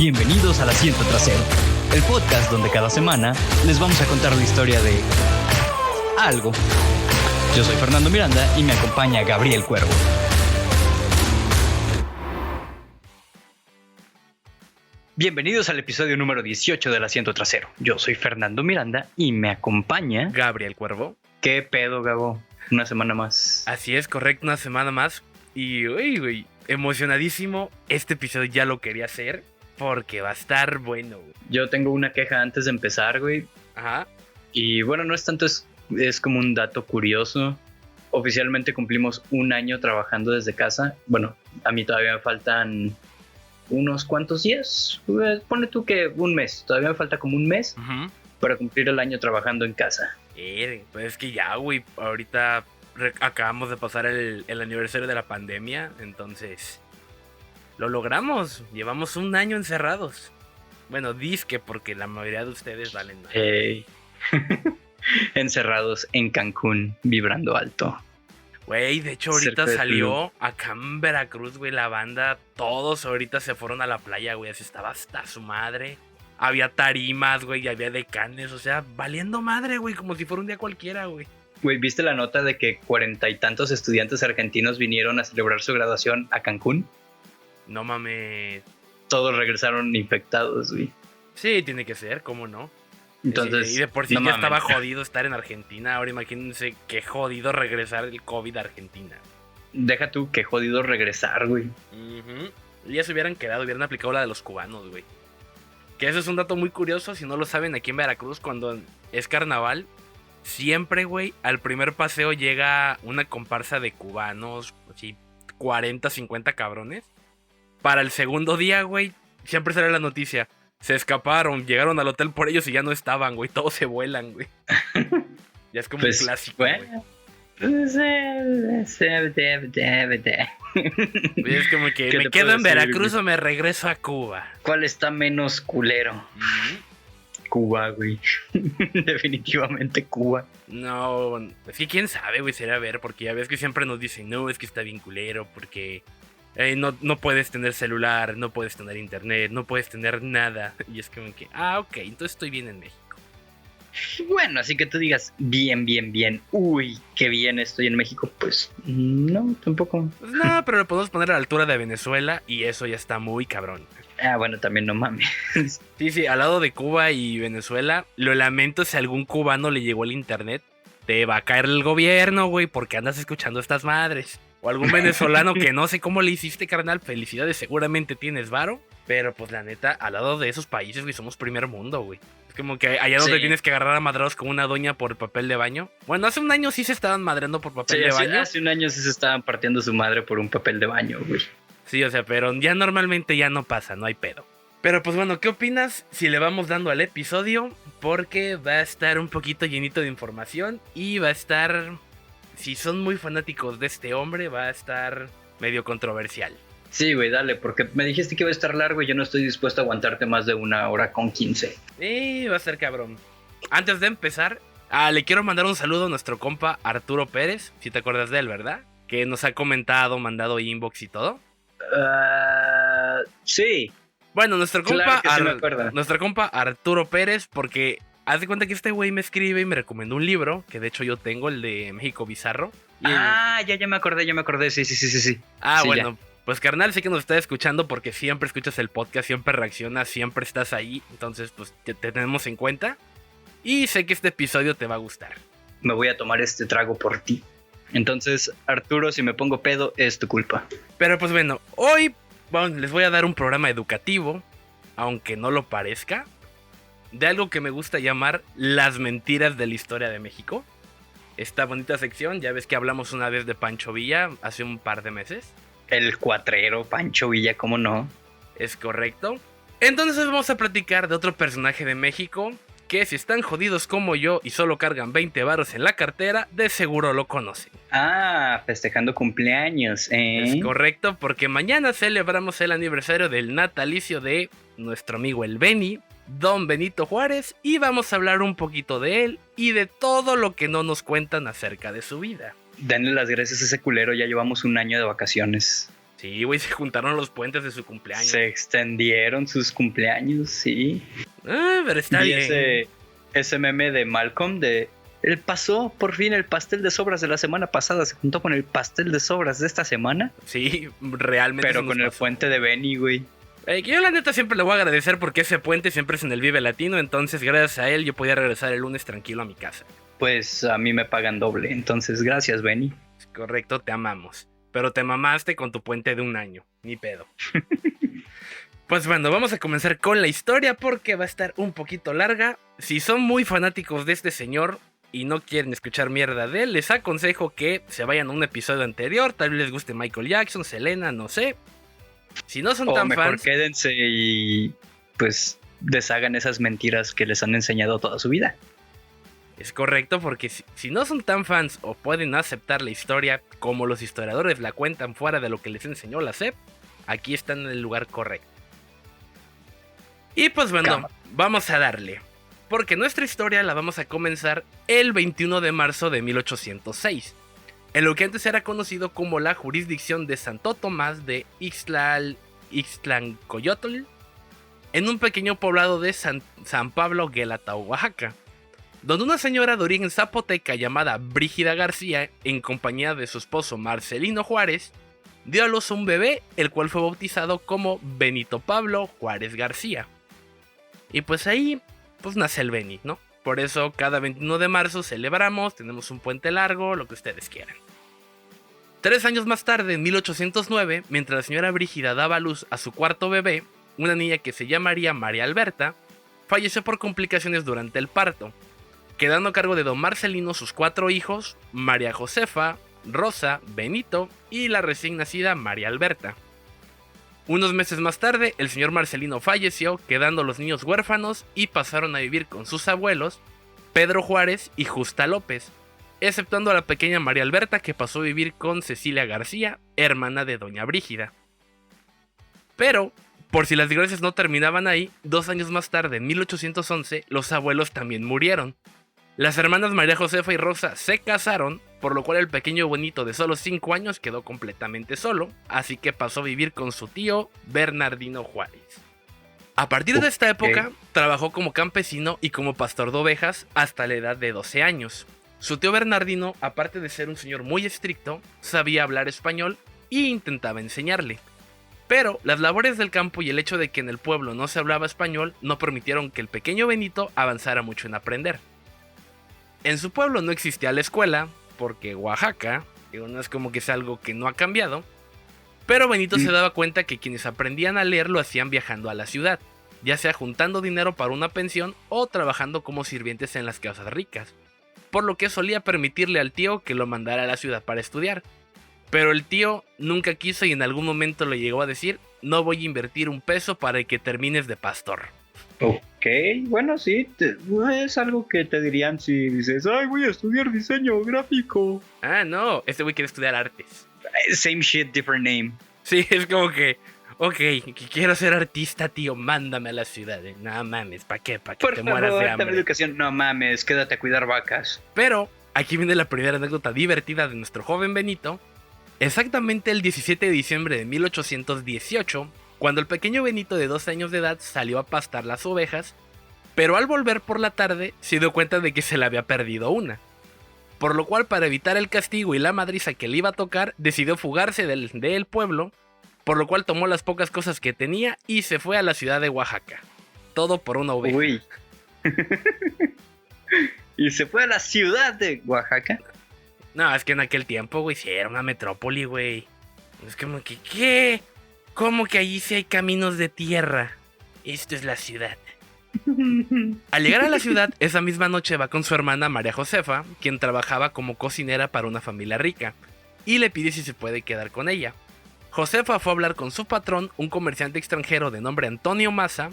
Bienvenidos al Asiento Trasero, el podcast donde cada semana les vamos a contar la historia de algo. Yo soy Fernando Miranda y me acompaña Gabriel Cuervo. Bienvenidos al episodio número 18 del Asiento Trasero. Yo soy Fernando Miranda y me acompaña Gabriel Cuervo. ¿Qué pedo, Gabo? Una semana más. Así es, correcto, una semana más. Y, güey, emocionadísimo. Este episodio ya lo quería hacer porque va a estar bueno, güey. Yo tengo una queja antes de empezar, güey. Ajá. Y bueno, no es tanto, es como un dato curioso. Oficialmente cumplimos un año trabajando desde casa. Bueno, a mí todavía me faltan unos cuantos días. Pone tú que un mes. Todavía me falta como un mes para cumplir el año trabajando en casa. Pues es que ya, güey, ahorita acabamos de pasar el aniversario de la pandemia. Entonces, lo logramos. Llevamos un año encerrados. Bueno, disque porque la mayoría de ustedes valen nada. Encerrados en Cancún, vibrando alto. Güey, de hecho ahorita salió acá en Veracruz, güey, la banda. Todos ahorita se fueron a la playa, güey, así estaba hasta su madre. Había tarimas, güey, y había decanes, o sea, valiendo madre, güey, como si fuera un día cualquiera, güey. Güey, ¿viste la nota de que 40 y tantos estudiantes argentinos vinieron a celebrar su graduación a Cancún? No mames. Todos regresaron infectados, güey. Sí, tiene que ser, ¿cómo no? Entonces, y de por sí no ya mames. estaba jodido estar en Argentina. Ahora imagínense qué jodido regresar el COVID a Argentina. Deja tú, qué jodido regresar, güey. Ya se hubieran quedado, hubieran aplicado la de los cubanos, güey. Que eso es un dato muy curioso, si no lo saben, aquí en Veracruz, cuando es carnaval, siempre, güey, al primer paseo llega una comparsa de cubanos, así, 40, 50 cabrones. Para el segundo día, güey, siempre sale la noticia. Se escaparon, llegaron al hotel por ellos y ya no estaban, güey. Todos se vuelan, güey. Ya es como un clásico, güey. Es como que me quedo en Veracruz o me regreso a Cuba. ¿Cuál está menos culero? Cuba, güey. Definitivamente Cuba. No, es que quién sabe, güey, será ver, porque ya ves que siempre nos dicen, no, es que está bien culero, porque no puedes tener celular, no puedes tener internet, no puedes tener nada. Y es como que, ok, entonces estoy bien en México. Bueno, así que tú digas, bien. Uy, qué bien estoy en México. Pues no, tampoco. Pues no, pero lo podemos poner a la altura de Venezuela y eso ya está muy cabrón. Bueno, también no mames. Sí, al lado de Cuba y Venezuela, lo lamento si a algún cubano le llegó el internet. Te va a caer el gobierno, güey, porque andas escuchando estas madres. O algún venezolano que no sé cómo le hiciste, carnal. Felicidades, seguramente tienes varo. Pero pues la neta, al lado de esos países, güey, somos primer mundo, güey. Es como que allá donde tienes que agarrar a madrados como una doña por papel de baño. Bueno, hace un año sí se estaban madrando por papel de baño. Hace un año sí se estaban partiendo su madre por un papel de baño, güey. Sí, o sea, pero ya normalmente ya no pasa, no hay pedo. Pero pues bueno, ¿qué opinas si le vamos dando al episodio? Porque va a estar un poquito llenito de información y va a estar, si son muy fanáticos de este hombre, va a estar medio controversial. Sí, güey, dale, porque me dijiste que iba a estar largo y yo no estoy dispuesto a aguantarte más de 1 hora con 15. Va a ser cabrón. Antes de empezar, le quiero mandar un saludo a nuestro compa Arturo Pérez, si te acuerdas de él, ¿verdad? Que nos ha comentado, mandado inbox y todo. Sí. Bueno, nuestro compa, claro sí nuestro compa Arturo Pérez, porque haz de cuenta que este güey me escribe y me recomendó un libro, que de hecho yo tengo, el de México Bizarro. Ya me acordé, sí. Sí, bueno, ya. Pues carnal, sé que nos estás escuchando porque siempre escuchas el podcast, siempre reaccionas, siempre estás ahí, entonces pues te tenemos en cuenta. Y sé que este episodio te va a gustar. Me voy a tomar este trago por ti. Entonces, Arturo, si me pongo pedo, es tu culpa. Pero pues bueno, hoy les voy a dar un programa educativo, aunque no lo parezca, de algo que me gusta llamar las mentiras de la historia de México. Esta bonita sección, ya ves que hablamos una vez de Pancho Villa hace un par de meses. El cuatrero, Pancho Villa, ¿cómo no? Es correcto. Entonces vamos a platicar de otro personaje de México que si están jodidos como yo y solo cargan 20 varos en la cartera, de seguro lo conocen. Festejando cumpleaños, Es correcto, porque mañana celebramos el aniversario del natalicio de nuestro amigo el Beni, Don Benito Juárez, y vamos a hablar un poquito de él y de todo lo que no nos cuentan acerca de su vida. Denle las gracias a ese culero, ya llevamos un año de vacaciones. Sí, güey, se juntaron los puentes de su cumpleaños. Se extendieron sus cumpleaños, sí. Pero está Y bien. ese meme de Malcolm de... Él pasó por fin el pastel de sobras de la semana pasada, se juntó con el pastel de sobras de esta semana. Sí, realmente. Pero con el puente de Benny, güey. Que yo la neta siempre le voy a agradecer porque ese puente siempre es en el Vive Latino, entonces gracias a él yo podía regresar el lunes tranquilo a mi casa. Pues a mí me pagan doble, entonces gracias, Benny. Correcto, te amamos. Pero te mamaste con tu puente de un año, ni pedo. Pues bueno, vamos a comenzar con la historia porque va a estar un poquito larga. Si son muy fanáticos de este señor y no quieren escuchar mierda de él, les aconsejo que se vayan a un episodio anterior. Tal vez les guste Michael Jackson, Selena, no sé. Si no son o tan mejor fans, quédense y pues deshagan esas mentiras que les han enseñado toda su vida. es correcto porque si no son tan fans o pueden aceptar la historia como los historiadores la cuentan fuera de lo que les enseñó la SEP, aquí están en el lugar correcto. Y pues bueno, vamos a darle. Porque nuestra historia la vamos a comenzar el 21 de marzo de 1806. En lo que antes era conocido como la jurisdicción de Santo Tomás de Ixtlancoyotl, en un pequeño poblado de San Pablo Guelatao, Oaxaca, donde una señora de origen zapoteca llamada Brígida García, en compañía de su esposo Marcelino Juárez, dio a luz a un bebé, el cual fue bautizado como Benito Pablo Juárez García. Y pues ahí, pues nace el Beni, ¿no? Por eso cada 21 de marzo celebramos, tenemos un puente largo, lo que ustedes quieran. 3 años más tarde, en 1809, mientras la señora Brígida daba a luz a su cuarto bebé, una niña que se llamaría María Alberta, falleció por complicaciones durante el parto, quedando a cargo de don Marcelino sus 4 hijos, María Josefa, Rosa, Benito y la recién nacida María Alberta. Unos meses más tarde, el señor Marcelino falleció, quedando los niños huérfanos y pasaron a vivir con sus abuelos, Pedro Juárez y Justa López, exceptuando a la pequeña María Alberta que pasó a vivir con Cecilia García, hermana de doña Brígida. Pero, por si las desgracias no terminaban ahí, 2 años más tarde, en 1811, los abuelos también murieron. Las hermanas María Josefa y Rosa se casaron, por lo cual el pequeño Benito de solo 5 años quedó completamente solo, así que pasó a vivir con su tío Bernardino Juárez. A partir de esta época, trabajó como campesino y como pastor de ovejas hasta la edad de 12 años. Su tío Bernardino, aparte de ser un señor muy estricto, sabía hablar español e intentaba enseñarle. Pero las labores del campo y el hecho de que en el pueblo no se hablaba español no permitieron que el pequeño Benito avanzara mucho en aprender. En su pueblo no existía la escuela, porque Oaxaca, no es como que sea algo que no ha cambiado, pero Benito se daba cuenta que quienes aprendían a leer lo hacían viajando a la ciudad, ya sea juntando dinero para una pensión o trabajando como sirvientes en las casas ricas, por lo que solía permitirle al tío que lo mandara a la ciudad para estudiar. Pero el tío nunca quiso y en algún momento le llegó a decir: no voy a invertir un peso para que termines de pastor. Ok, bueno, sí, es algo que te dirían si dices, ay, voy a estudiar diseño gráfico. Ah, no, este güey quiere estudiar artes. Same shit, different name. Sí, es como que, ok, que quiero ser artista, tío, mándame a la ciudad. No mames, ¿para qué? ¿Para que Por te favor, mueras de dame hambre? educación. No mames, quédate a cuidar vacas. Pero aquí viene la primera anécdota divertida de nuestro joven Benito. Exactamente el 17 de diciembre de 1818, cuando el pequeño Benito de 12 años de edad salió a pastar las ovejas, pero al volver por la tarde se dio cuenta de que se le había perdido una. Por lo cual, para evitar el castigo y la madriza que le iba a tocar, decidió fugarse del pueblo, por lo cual tomó las pocas cosas que tenía y se fue a la ciudad de Oaxaca. Todo por una oveja. Uy. ¿Y se fue a la ciudad de Oaxaca? No, es que en aquel tiempo, güey, sí era una metrópoli, güey. Es como que, ¿qué? ¿Cómo que allí sí hay caminos de tierra? Esto es la ciudad. Al llegar a la ciudad, esa misma noche va con su hermana María Josefa, quien trabajaba como cocinera para una familia rica, y le pide si se puede quedar con ella. Josefa fue a hablar con su patrón, un comerciante extranjero de nombre Antonio Maza,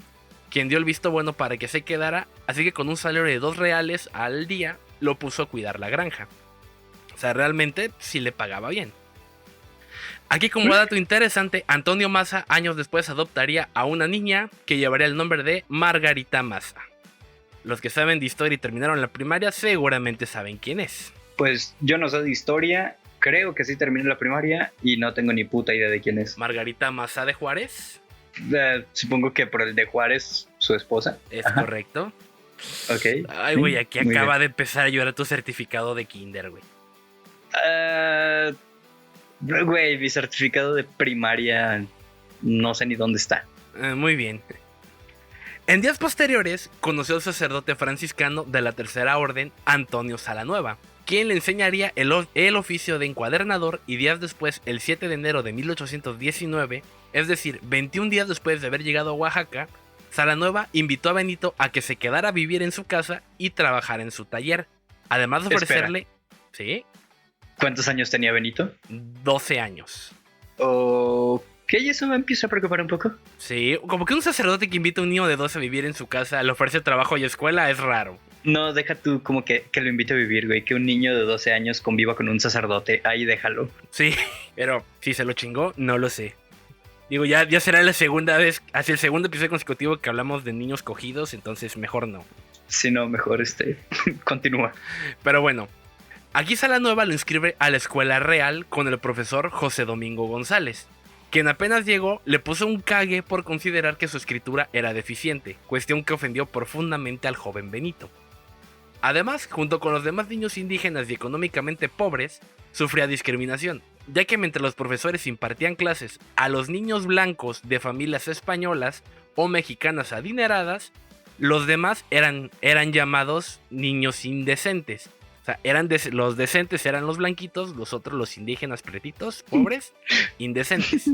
quien dio el visto bueno para que se quedara, así que con un salario de 2 reales al día, lo puso a cuidar la granja. O sea, realmente sí le pagaba bien. Aquí, como dato interesante, Antonio Maza años después adoptaría a una niña que llevaría el nombre de Margarita Maza. Los que saben de historia y terminaron la primaria seguramente saben quién es. Pues yo no sé de historia, creo que sí terminé la primaria y no tengo ni puta idea de quién es. Margarita Mazá de Juárez. Supongo que por el de Juárez, su esposa. Es Ajá. correcto. Ok. Ay, güey, aquí muy acaba bien. de empezar a llorar tu certificado de kinder, güey. Güey, mi certificado de primaria no sé ni dónde está. Muy bien. En días posteriores, conoció al sacerdote franciscano de la Tercera Orden, Antonio Salanueva, quien le enseñaría el oficio de encuadernador, y días después, el 7 de enero de 1819, es decir, 21 días después de haber llegado a Oaxaca, Salanueva invitó a Benito a que se quedara a vivir en su casa y trabajar en su taller, además de ofrecerle... ¿Sí? ¿Cuántos años tenía Benito? 12 años. Ok, eso me empieza a preocupar un poco. Sí, como que un sacerdote que invita a un niño de 12 a vivir en su casa, le ofrece trabajo y escuela, es raro. No, deja tú como que lo invite a vivir, güey. Que un niño de 12 años conviva con un sacerdote. Ahí déjalo. Sí, pero si se lo chingó, no lo sé. Digo, ya será la segunda vez, hacia el segundo episodio consecutivo que hablamos de niños cogidos, entonces mejor no. Si no, mejor continúa. Pero bueno, aquí Salanueva lo inscribe a la escuela real con el profesor José Domingo González, quien apenas llegó le puso un cague por considerar que su escritura era deficiente, cuestión que ofendió profundamente al joven Benito. Además, junto con los demás niños indígenas y económicamente pobres, sufría discriminación, ya que mientras los profesores impartían clases a los niños blancos de familias españolas o mexicanas adineradas, los demás eran llamados niños indecentes. O sea, los decentes eran los blanquitos, los otros los indígenas pretitos, pobres, indecentes.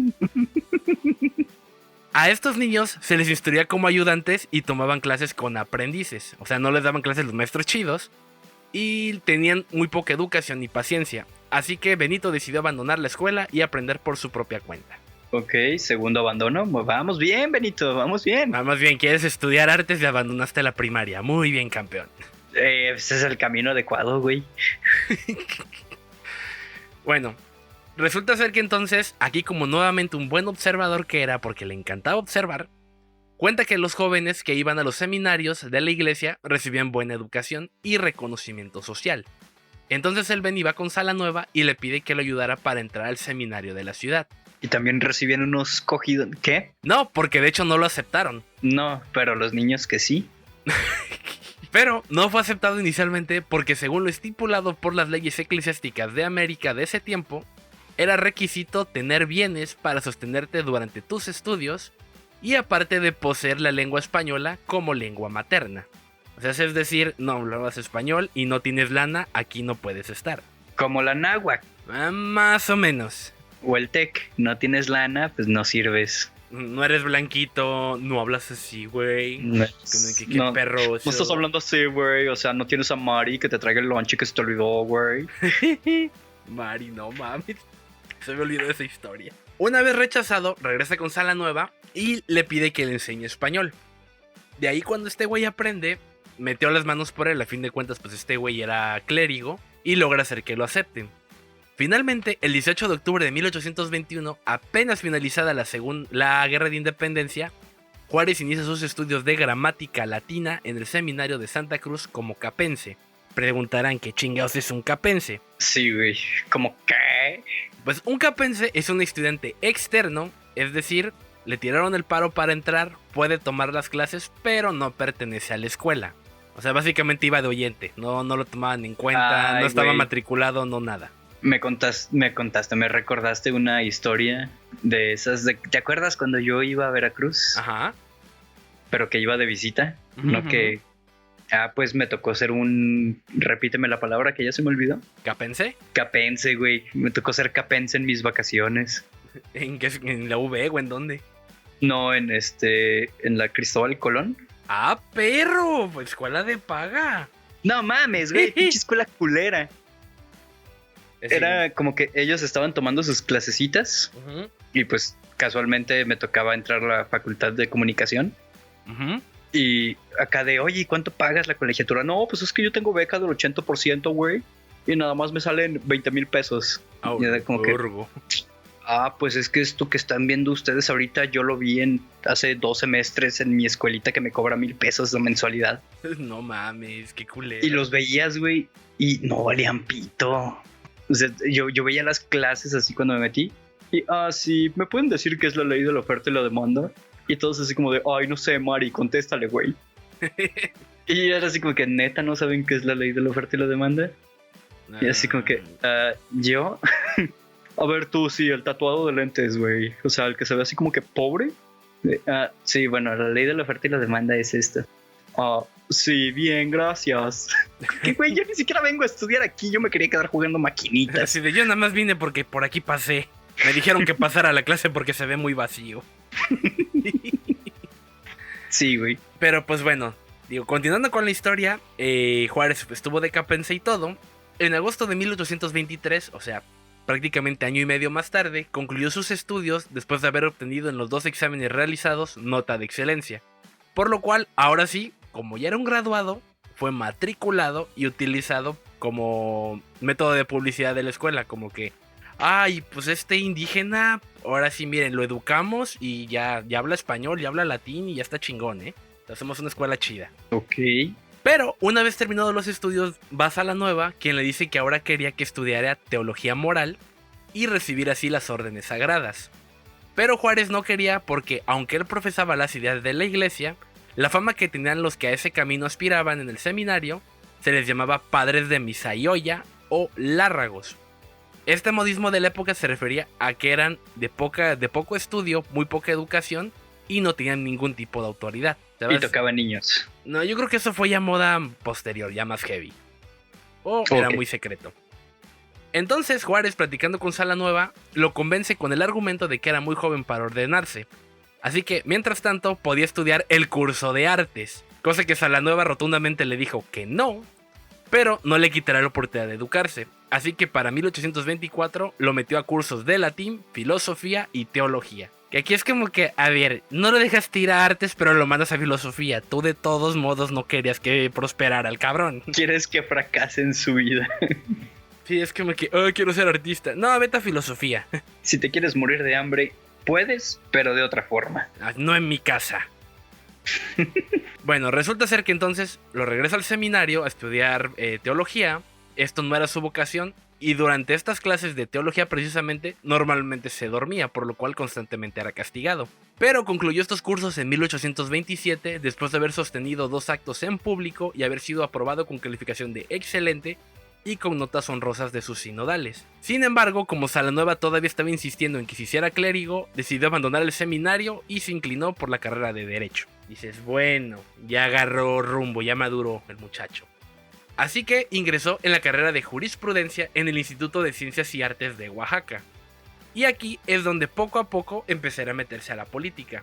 A estos niños se les instruía como ayudantes y tomaban clases con aprendices. O sea, no les daban clases los maestros chidos y tenían muy poca educación y paciencia. Así que Benito decidió abandonar la escuela y aprender por su propia cuenta. Ok, segundo abandono. Vamos bien, Benito, vamos bien. Más bien, quieres estudiar artes y abandonaste la primaria. Muy bien, campeón. Ese es el camino adecuado, güey. Bueno, resulta ser que entonces, aquí como nuevamente un buen observador que era porque le encantaba observar, cuenta que los jóvenes que iban a los seminarios de la iglesia recibían buena educación y reconocimiento social. Entonces él ven y va con Salanueva y le pide que lo ayudara para entrar al seminario de la ciudad. Y también recibían unos cogidos. ¿Qué? No, porque de hecho no lo aceptaron. No, pero los niños que sí. Pero no fue aceptado inicialmente porque, según lo estipulado por las leyes eclesiásticas de América de ese tiempo, era requisito tener bienes para sostenerte durante tus estudios y aparte de poseer la lengua española como lengua materna. O sea, es decir, no hablabas español y no tienes lana, aquí no puedes estar. Como la náhuatl Más o menos. o el tec. No tienes lana, pues no sirves. No eres blanquito, no hablas así, güey. ¿Qué No, perro? no estás hablando así, güey. O sea, no tienes a Mari que te traiga el lonche que se te olvidó, güey. Mari, no mames. Se me olvidó esa historia. Una vez rechazado, regresa con Salanueva y le pide que le enseñe español. De ahí, cuando este güey aprende, metió las manos por él. A fin de cuentas, pues este güey era clérigo y logra hacer que lo acepten. Finalmente, el 18 de octubre de 1821, apenas finalizada la Guerra de Independencia, Juárez inicia sus estudios de gramática latina en el seminario de Santa Cruz como capense. Preguntarán qué chingados es un capense. Sí, güey. ¿Cómo qué? Pues un capense es un estudiante externo, es decir, le tiraron el paro para entrar, puede tomar las clases, pero no pertenece a la escuela. O sea, básicamente iba de oyente, no lo tomaban en cuenta, no estaba matriculado, no nada. Me recordaste una historia de esas. ¿Te acuerdas cuando yo iba a Veracruz? Ajá. Pero que iba de visita, no que... pues me tocó ser repíteme la palabra que ya se me olvidó. ¿Capense? Capense, güey. Me tocó ser capense en mis vacaciones. ¿En la UV o en dónde? No, en la Cristóbal Colón. ¡Ah, perro! Pues escuela de paga. No mames, güey. Pinche escuela culera. Era como que ellos estaban tomando sus clasecitas. Uh-huh. Y pues casualmente me tocaba entrar a la facultad de comunicación. Uh-huh. Y acá oye, ¿cuánto pagas la colegiatura? No, pues es que yo tengo beca del 80%, güey. Y nada más me salen 20,000 pesos. Oh, y como que, pues es que esto que están viendo ustedes ahorita, yo lo vi hace 2 semestres en mi escuelita que me cobra 1,000 pesos de mensualidad. No mames, qué culero. Y los veías, güey, y no valían pito. O sea, yo veía las clases así cuando me metí. Y, sí, ¿me pueden decir qué es la ley de la oferta y la demanda? Y todos así como de, ay, no sé, Mari, contéstale, güey. Y era así como que, neta, ¿no saben qué es la ley de la oferta y la demanda? Y así como que, ¿yo? A ver tú, sí, el tatuado de lentes, güey. O sea, el que se ve así como que pobre. Sí, bueno, la ley de la oferta y la demanda es esta. Sí, bien, gracias. Que güey, yo ni siquiera vengo a estudiar aquí. Yo me quería quedar jugando maquinitas. Así de, yo nada más vine porque por aquí pasé. Me dijeron que pasara a la clase porque se ve muy vacío. Sí, güey. Pero pues bueno, digo, continuando con la historia, Juárez estuvo de capense y todo. En agosto de 1823, o sea, prácticamente año y medio más tarde, concluyó sus estudios después de haber obtenido en los 2 exámenes realizados nota de excelencia. Por lo cual, ahora sí, como ya era un graduado, fue matriculado y utilizado como método de publicidad de la escuela, como que, ay, pues este indígena, ahora sí, miren, lo educamos y ya habla español, ya habla latín y ya está chingón, ¿eh? Hacemos una escuela chida. Ok. Pero una vez terminados los estudios, va Salanueva, quien le dice que ahora quería que estudiara teología moral y recibir así las órdenes sagradas. Pero Juárez no quería porque, aunque él profesaba las ideas de la iglesia, la fama que tenían los que a ese camino aspiraban en el seminario se les llamaba padres de misa y olla o lárragos. Este modismo de la época se refería a que eran de poco estudio, muy poca educación y no tenían ningún tipo de autoridad, ¿sabes? Y tocaban niños. No, yo creo que eso fue ya moda posterior, ya más heavy. O era muy secreto. Entonces Juárez, platicando con Salanueva, lo convence con el argumento de que era muy joven para ordenarse. Así que, mientras tanto, podía estudiar el curso de artes. Cosa que Salanueva rotundamente le dijo que no, pero no le quitará la oportunidad de educarse. Así que para 1824 lo metió a cursos de latín, filosofía y teología. Que aquí es como que, a ver, no lo dejas tirar a artes, pero lo mandas a filosofía. Tú de todos modos no querías que prosperara el cabrón. ¿Quieres que fracase en su vida? Sí, es como que, oh, quiero ser artista. No, vete a filosofía. Si te quieres morir de hambre, puedes, pero de otra forma. No en mi casa. Bueno, resulta ser que entonces lo regresa al seminario a estudiar teología. Esto no era su vocación. Y durante estas clases de teología precisamente, normalmente se dormía, por lo cual constantemente era castigado. Pero concluyó estos cursos en 1827, después de haber sostenido 2 actos en público y haber sido aprobado con calificación de excelente y con notas honrosas de sus sinodales. Sin embargo, como Salanueva todavía estaba insistiendo en que se hiciera clérigo, decidió abandonar el seminario y se inclinó por la carrera de Derecho. Dices, bueno, ya agarró rumbo, ya maduró el muchacho. Así que ingresó en la carrera de Jurisprudencia en el Instituto de Ciencias y Artes de Oaxaca. Y aquí es donde poco a poco empezará a meterse a la política.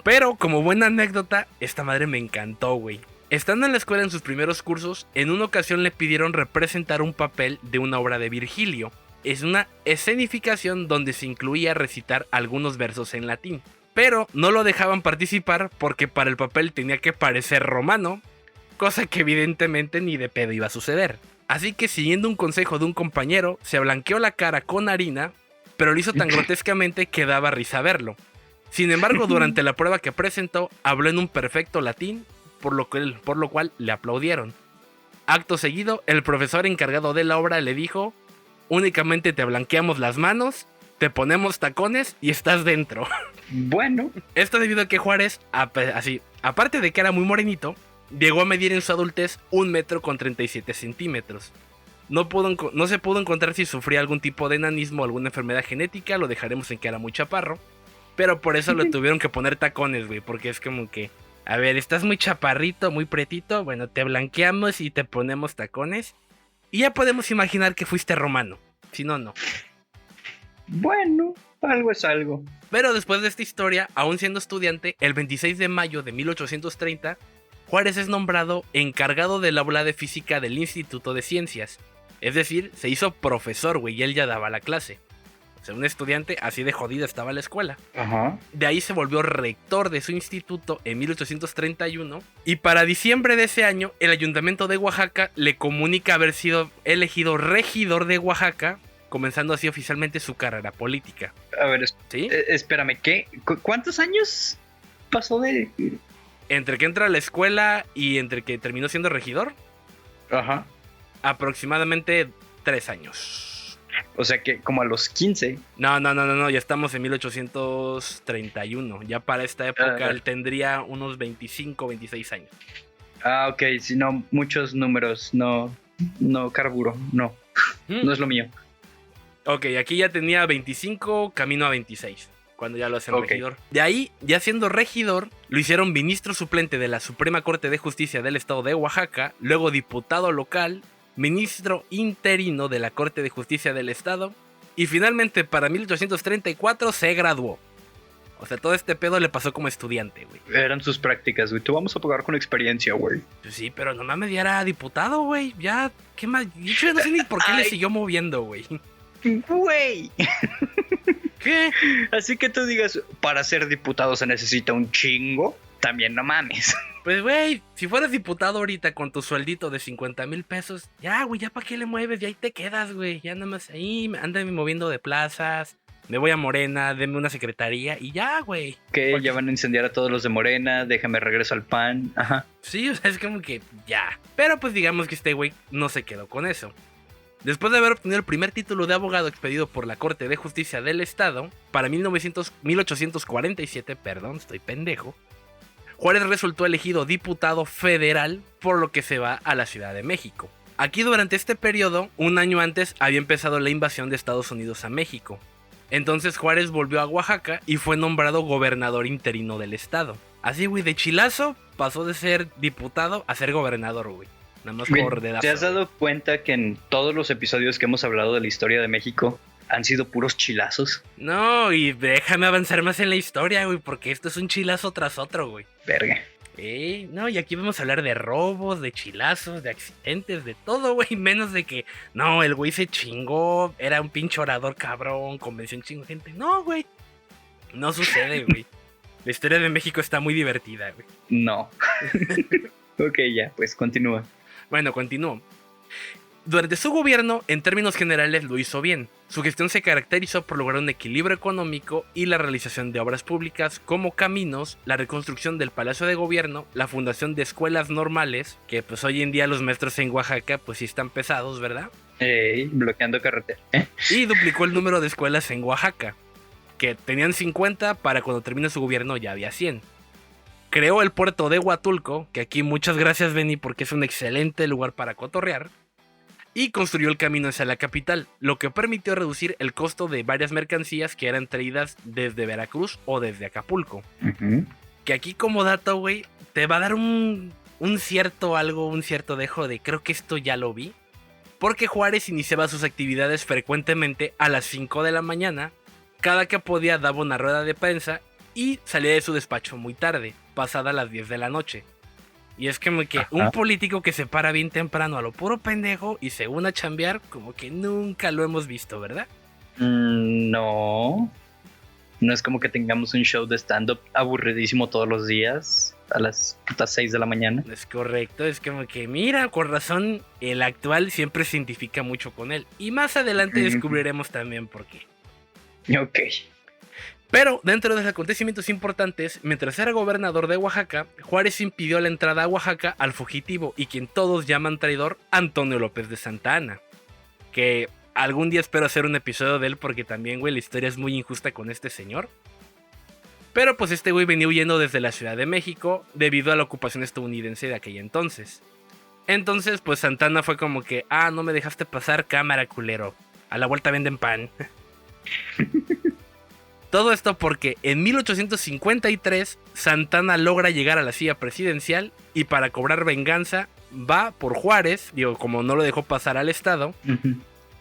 Pero, como buena anécdota, esta madre me encantó, güey. Estando en la escuela en sus primeros cursos, en una ocasión le pidieron representar un papel de una obra de Virgilio. Es una escenificación donde se incluía recitar algunos versos en latín. Pero no lo dejaban participar porque para el papel tenía que parecer romano, cosa que evidentemente ni de pedo iba a suceder. Así que, siguiendo un consejo de un compañero, se blanqueó la cara con harina, pero lo hizo tan grotescamente que daba risa verlo. Sin embargo, durante la prueba que presentó, habló en un perfecto latín, por lo cual le aplaudieron. Acto seguido, el profesor encargado de la obra le dijo: únicamente te blanqueamos las manos, te ponemos tacones y estás dentro. Bueno. Esto debido a que Juárez, así, aparte de que era muy morenito, llegó a medir en su adultez 1,37 m. No se pudo encontrar si sufría algún tipo de enanismo o alguna enfermedad genética, lo dejaremos en que era muy chaparro. Pero por eso le tuvieron que poner tacones, güey, porque es como que, a ver, estás muy chaparrito, muy pretito, bueno, te blanqueamos y te ponemos tacones. Y ya podemos imaginar que fuiste romano, si no, no. Bueno, algo es algo. Pero después de esta historia, aún siendo estudiante, el 26 de mayo de 1830, Juárez es nombrado encargado del aula de física del Instituto de Ciencias. Es decir, se hizo profesor, güey, y él ya daba la clase. O sea, un estudiante así de jodida estaba la escuela. Ajá. De ahí se volvió rector de su instituto en 1831. Y para diciembre de ese año, el ayuntamiento de Oaxaca le comunica haber sido elegido regidor de Oaxaca, comenzando así oficialmente su carrera política. A ver, ¿sí? Espérame, ¿qué? ¿Cuántos años pasó de...? Entre que entra a la escuela y entre que terminó siendo regidor. Ajá. Aproximadamente 3 años. O sea que como a los 15. No, ya estamos en 1831. Ya para esta época él tendría unos 25, 26 años. Ok, si no, muchos números, no carburo, no es lo mío. Ok, aquí ya tenía 25, camino a 26, cuando ya lo hacen regidor. De ahí, ya siendo regidor, lo hicieron ministro suplente de la Suprema Corte de Justicia del Estado de Oaxaca, luego diputado local, ministro interino de la Corte de Justicia del Estado, y finalmente para 1834 se graduó. O sea, todo este pedo le pasó como estudiante, güey. Eran sus prácticas, güey. Te vamos a pagar con experiencia, güey. Pues sí, pero no mames, ya era diputado, güey. Ya, ¿qué más? Yo no sé ni por qué le siguió moviendo, güey. Güey. ¿Qué? Así que tú digas, para ser diputado se necesita un chingo. También no mames. Pues, güey, si fueras diputado ahorita con tu sueldito de 50,000 pesos, ya, güey, ya para qué le mueves, ya ahí te quedas, güey. Ya nada más ahí, ándame moviendo de plazas. Me voy a Morena, denme una secretaría y ya, güey. Que ya van a incendiar a todos los de Morena, déjame regreso al PAN. Ajá. Sí, o sea, es como que ya. Pero pues digamos que este güey no se quedó con eso. Después de haber obtenido el primer título de abogado expedido por la Corte de Justicia del Estado, para 1847, estoy pendejo, Juárez resultó elegido diputado federal, por lo que se va a la Ciudad de México. Aquí durante este periodo, un año antes, había empezado la invasión de Estados Unidos a México. Entonces Juárez volvió a Oaxaca y fue nombrado gobernador interino del estado. Así, güey, de chilazo pasó de ser diputado a ser gobernador, güey. Nada más por dedazo. ¿Te has dado cuenta que en todos los episodios que hemos hablado de la historia de México han sido puros chilazos? No, y déjame avanzar más en la historia, güey, porque esto es un chilazo tras otro, güey. Verga. No, y aquí vamos a hablar de robos, de chilazos, de accidentes, de todo, güey, menos de que, no, el güey se chingó, era un pinche orador cabrón, convenció un chingo de gente. No, güey, no sucede, güey. La historia de México está muy divertida, güey. No. Ok, ya, pues continúa. Bueno, continúo. Durante su gobierno, en términos generales, lo hizo bien. Su gestión se caracterizó por lograr un equilibrio económico y la realización de obras públicas como caminos, la reconstrucción del Palacio de Gobierno, la fundación de escuelas normales, que pues hoy en día los maestros en Oaxaca pues sí están pesados, ¿verdad? Bloqueando carretera. Y duplicó el número de escuelas en Oaxaca, que tenían 50, para cuando termine su gobierno ya había 100. Creó el puerto de Huatulco, que aquí muchas gracias, Benny, porque es un excelente lugar para cotorrear. Y construyó el camino hacia la capital, lo que permitió reducir el costo de varias mercancías que eran traídas desde Veracruz o desde Acapulco. Uh-huh. Que aquí como dato, güey, te va a dar un cierto dejo de creo que esto ya lo vi. Porque Juárez iniciaba sus actividades frecuentemente a las 5 de la mañana, cada que podía daba una rueda de prensa y salía de su despacho muy tarde, pasada las 10 de la noche. Y es como que un político que se para bien temprano a lo puro pendejo y se une a chambear, como que nunca lo hemos visto, ¿verdad? No. No es como que tengamos un show de stand-up aburridísimo todos los días a las 6 de la mañana. Es correcto, es como que mira, con razón, el actual siempre se identifica mucho con él. Y más adelante descubriremos también por qué. Ok. Pero dentro de los acontecimientos importantes, mientras era gobernador de Oaxaca, Juárez impidió la entrada a Oaxaca al fugitivo y quien todos llaman traidor, Antonio López de Santa Anna. Que algún día espero hacer un episodio de él porque también, güey, la historia es muy injusta con este señor. Pero pues este güey venía huyendo desde la Ciudad de México debido a la ocupación estadounidense de aquella entonces. Entonces pues Santa Anna fue como que, no me dejaste pasar, cámara culero. A la vuelta venden pan. Todo esto porque en 1853 Santa Anna logra llegar a la silla presidencial y para cobrar venganza va por Juárez, como no lo dejó pasar al estado,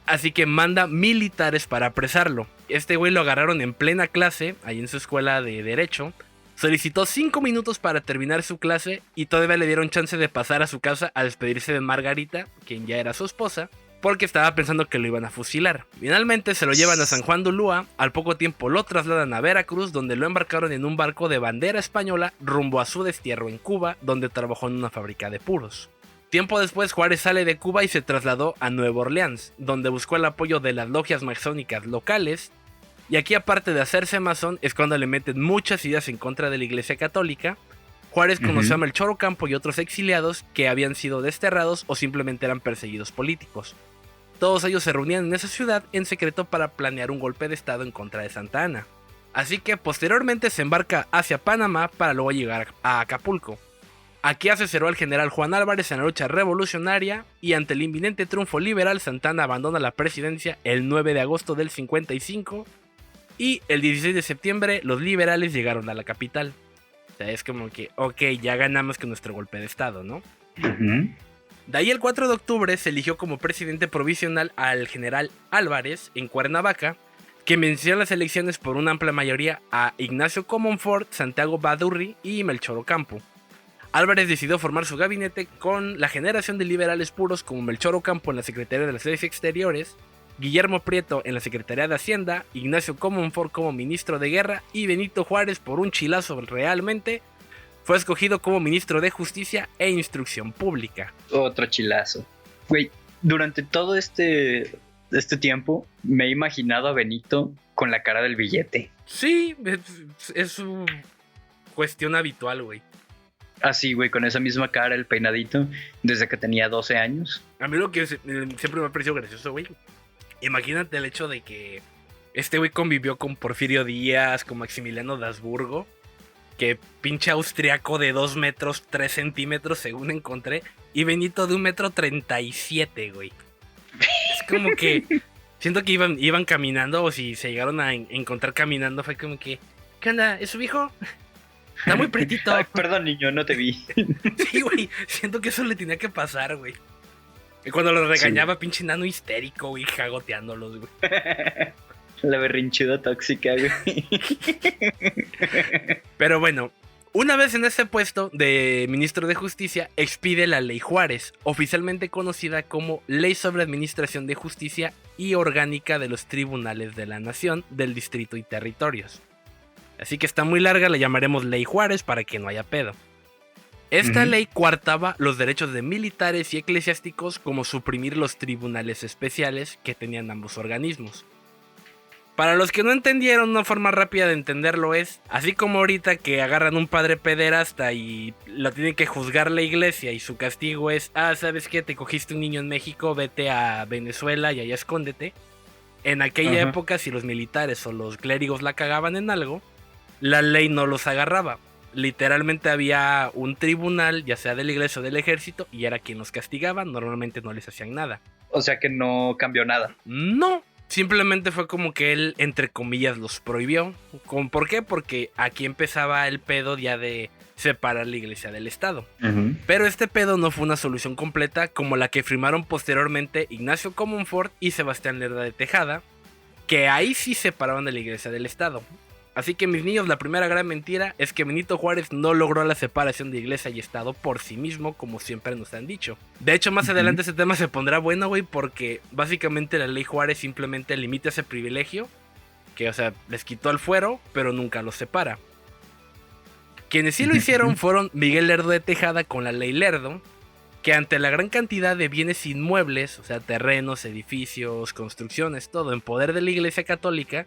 así que manda militares para apresarlo. Este güey lo agarraron en plena clase, ahí en su escuela de derecho, solicitó 5 minutos para terminar su clase y todavía le dieron chance de pasar a su casa a despedirse de Margarita, quien ya era su esposa, porque estaba pensando que lo iban a fusilar. Finalmente se lo llevan a San Juan de Ulúa, al poco tiempo lo trasladan a Veracruz, donde lo embarcaron en un barco de bandera española rumbo a su destierro en Cuba, donde trabajó en una fábrica de puros. Tiempo después Juárez sale de Cuba y se trasladó a Nueva Orleans, donde buscó el apoyo de las logias masónicas locales, y aquí aparte de hacerse masón es cuando le meten muchas ideas en contra de la Iglesia Católica. Juárez conoció a Melchor Ocampo y otros exiliados que habían sido desterrados o simplemente eran perseguidos políticos. todos ellos se reunían en esa ciudad en secreto para planear un golpe de estado en contra de Santa Anna. Así que posteriormente se embarca hacia Panamá para luego llegar a Acapulco. Aquí asesoró al general Juan Álvarez en la lucha revolucionaria y ante el inminente triunfo liberal, Santa Anna abandona la presidencia el 9 de agosto del 55 y el 16 de septiembre los liberales llegaron a la capital. O sea, es como que, ok, ya ganamos con nuestro golpe de estado, ¿no? Uh-huh. De ahí el 4 de octubre se eligió como presidente provisional al general Álvarez en Cuernavaca, que venció las elecciones por una amplia mayoría a Ignacio Comonfort, Santiago Badurri y Melchor Ocampo. Álvarez decidió formar su gabinete con la generación de liberales puros como Melchor Ocampo en la Secretaría de las Relaciones Exteriores, Guillermo Prieto en la Secretaría de Hacienda, Ignacio Comonfort como ministro de Guerra y Benito Juárez, por un chilazo realmente, fue escogido como ministro de Justicia e Instrucción Pública. Otro chilazo. Güey, durante todo este tiempo me he imaginado a Benito con la cara del billete. Sí, es su cuestión habitual, güey. Así, güey, con esa misma cara, el peinadito, desde que tenía 12 años. A mí lo que siempre me ha parecido gracioso, güey. Imagínate el hecho de que este güey convivió con Porfirio Díaz, con Maximiliano de Habsburgo, que pinche austriaco de 2 metros 3 centímetros, según encontré, y Benito de 1,37 m, güey. Es como que siento que iban caminando, o si se llegaron a encontrar caminando, fue como que, ¿qué onda? ¿Es su hijo? Está muy pretito. Ay, perdón, niño, no te vi. Sí, güey, siento que eso le tenía que pasar, güey. Y cuando lo regañaba, sí. Pinche nano histérico, güey, jagoteándolos, güey. La berrinchuda tóxica, güey. Pero bueno, una vez en ese puesto de ministro de Justicia, expide la Ley Juárez, oficialmente conocida como Ley sobre Administración de Justicia y Orgánica de los Tribunales de la Nación, del Distrito y Territorios. Así que está muy larga, la llamaremos Ley Juárez para que no haya pedo. Esta ley coartaba los derechos de militares y eclesiásticos, como suprimir los tribunales especiales que tenían ambos organismos. Para los que no entendieron, una forma rápida de entenderlo es, así como ahorita que agarran un padre pederasta y lo tienen que juzgar la iglesia y su castigo es, ¿sabes qué? Te cogiste un niño en México, vete a Venezuela y allá escóndete. En aquella época, si los militares o los clérigos la cagaban en algo, la ley no los agarraba. Literalmente había un tribunal, ya sea de la iglesia o del ejército, y era quien los castigaba. Normalmente no les hacían nada. O sea que no cambió nada. No, simplemente fue como que él, entre comillas, los prohibió. ¿Por qué? Porque aquí empezaba el pedo ya de separar la iglesia del Estado. Pero este pedo no fue una solución completa como la que firmaron posteriormente Ignacio Comonfort y Sebastián Lerda de Tejada, que ahí sí separaban de la iglesia del Estado. Así que, mis niños, la primera gran mentira es que Benito Juárez no logró la separación de iglesia y Estado por sí mismo, como siempre nos han dicho. De hecho, más adelante ese tema se pondrá bueno, güey, porque básicamente la Ley Juárez simplemente limita ese privilegio, que, o sea, les quitó el fuero, pero nunca los separa. Quienes sí lo hicieron fueron Miguel Lerdo de Tejada con la Ley Lerdo, que ante la gran cantidad de bienes inmuebles, o sea, terrenos, edificios, construcciones, todo en poder de la Iglesia Católica,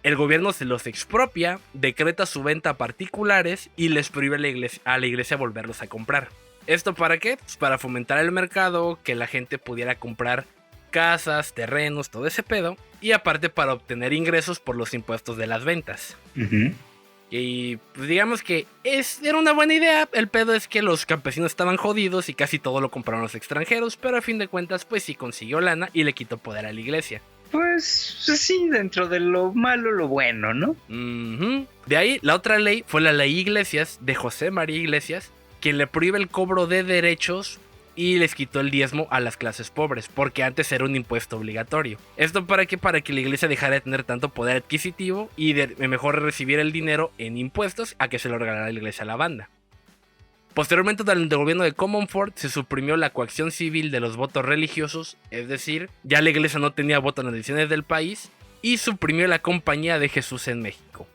el gobierno se los expropia, decreta su venta a particulares y les prohíbe a la iglesia volverlos a comprar. ¿Esto para qué? Pues para fomentar el mercado, que la gente pudiera comprar casas, terrenos, todo ese pedo, y aparte para obtener ingresos por los impuestos de las ventas. Y pues digamos que era una buena idea. El pedo es que los campesinos estaban jodidos y casi todo lo compraron los extranjeros, pero a fin de cuentas pues sí consiguió lana y le quitó poder a la iglesia. Pues sí, dentro de lo malo, lo bueno, ¿no? De ahí, la otra ley fue la Ley Iglesias de José María Iglesias, quien le prohíbe el cobro de derechos y les quitó el diezmo a las clases pobres, porque antes era un impuesto obligatorio. ¿Esto para qué? Para que la iglesia dejara de tener tanto poder adquisitivo y mejor recibir el dinero en impuestos a que se lo regalara la iglesia a la banda. Posteriormente, durante el gobierno de Comonfort, se suprimió la coacción civil de los votos religiosos, es decir, ya la iglesia no tenía voto en las elecciones del país, y suprimió la Compañía de Jesús en México.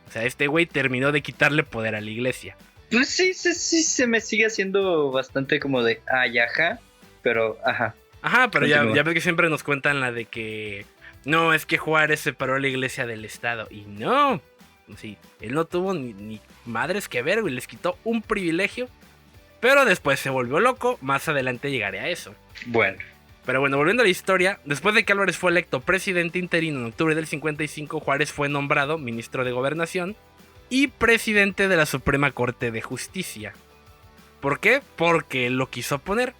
O sea, este güey terminó de quitarle poder a la iglesia. Pues sí, se me sigue haciendo bastante como de ajá, pero ajá. Ajá, pero ya ves que siempre nos cuentan la de que no, es que Juárez separó a la iglesia del Estado, y no. Sí, él no tuvo ni madres que ver, güey, les quitó un privilegio, pero después se volvió loco, más adelante llegaré a eso. Bueno. Pero bueno, volviendo a la historia, después de que Álvarez fue electo presidente interino en octubre del 55, Juárez fue nombrado ministro de Gobernación y presidente de la Suprema Corte de Justicia. ¿Por qué? Porque él lo quiso poner.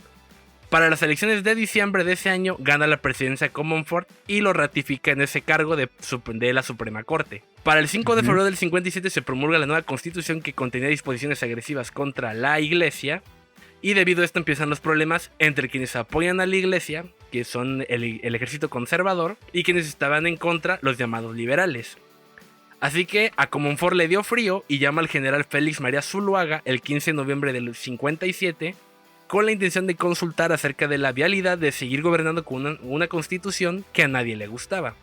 Para las elecciones de diciembre de ese año, gana la presidencia Comonfort y lo ratifica en ese cargo de la Suprema Corte. Para el 5 de febrero del 57 se promulga la nueva constitución que contenía disposiciones agresivas contra la iglesia. Y debido a esto empiezan los problemas entre quienes apoyan a la iglesia, que son el ejército conservador, y quienes estaban en contra, los llamados liberales. Así que a Comonfort le dio frío y llama al general Félix María Zuloaga el 15 de noviembre del 57 con la intención de consultar acerca de la viabilidad de seguir gobernando con una constitución que a nadie le gustaba.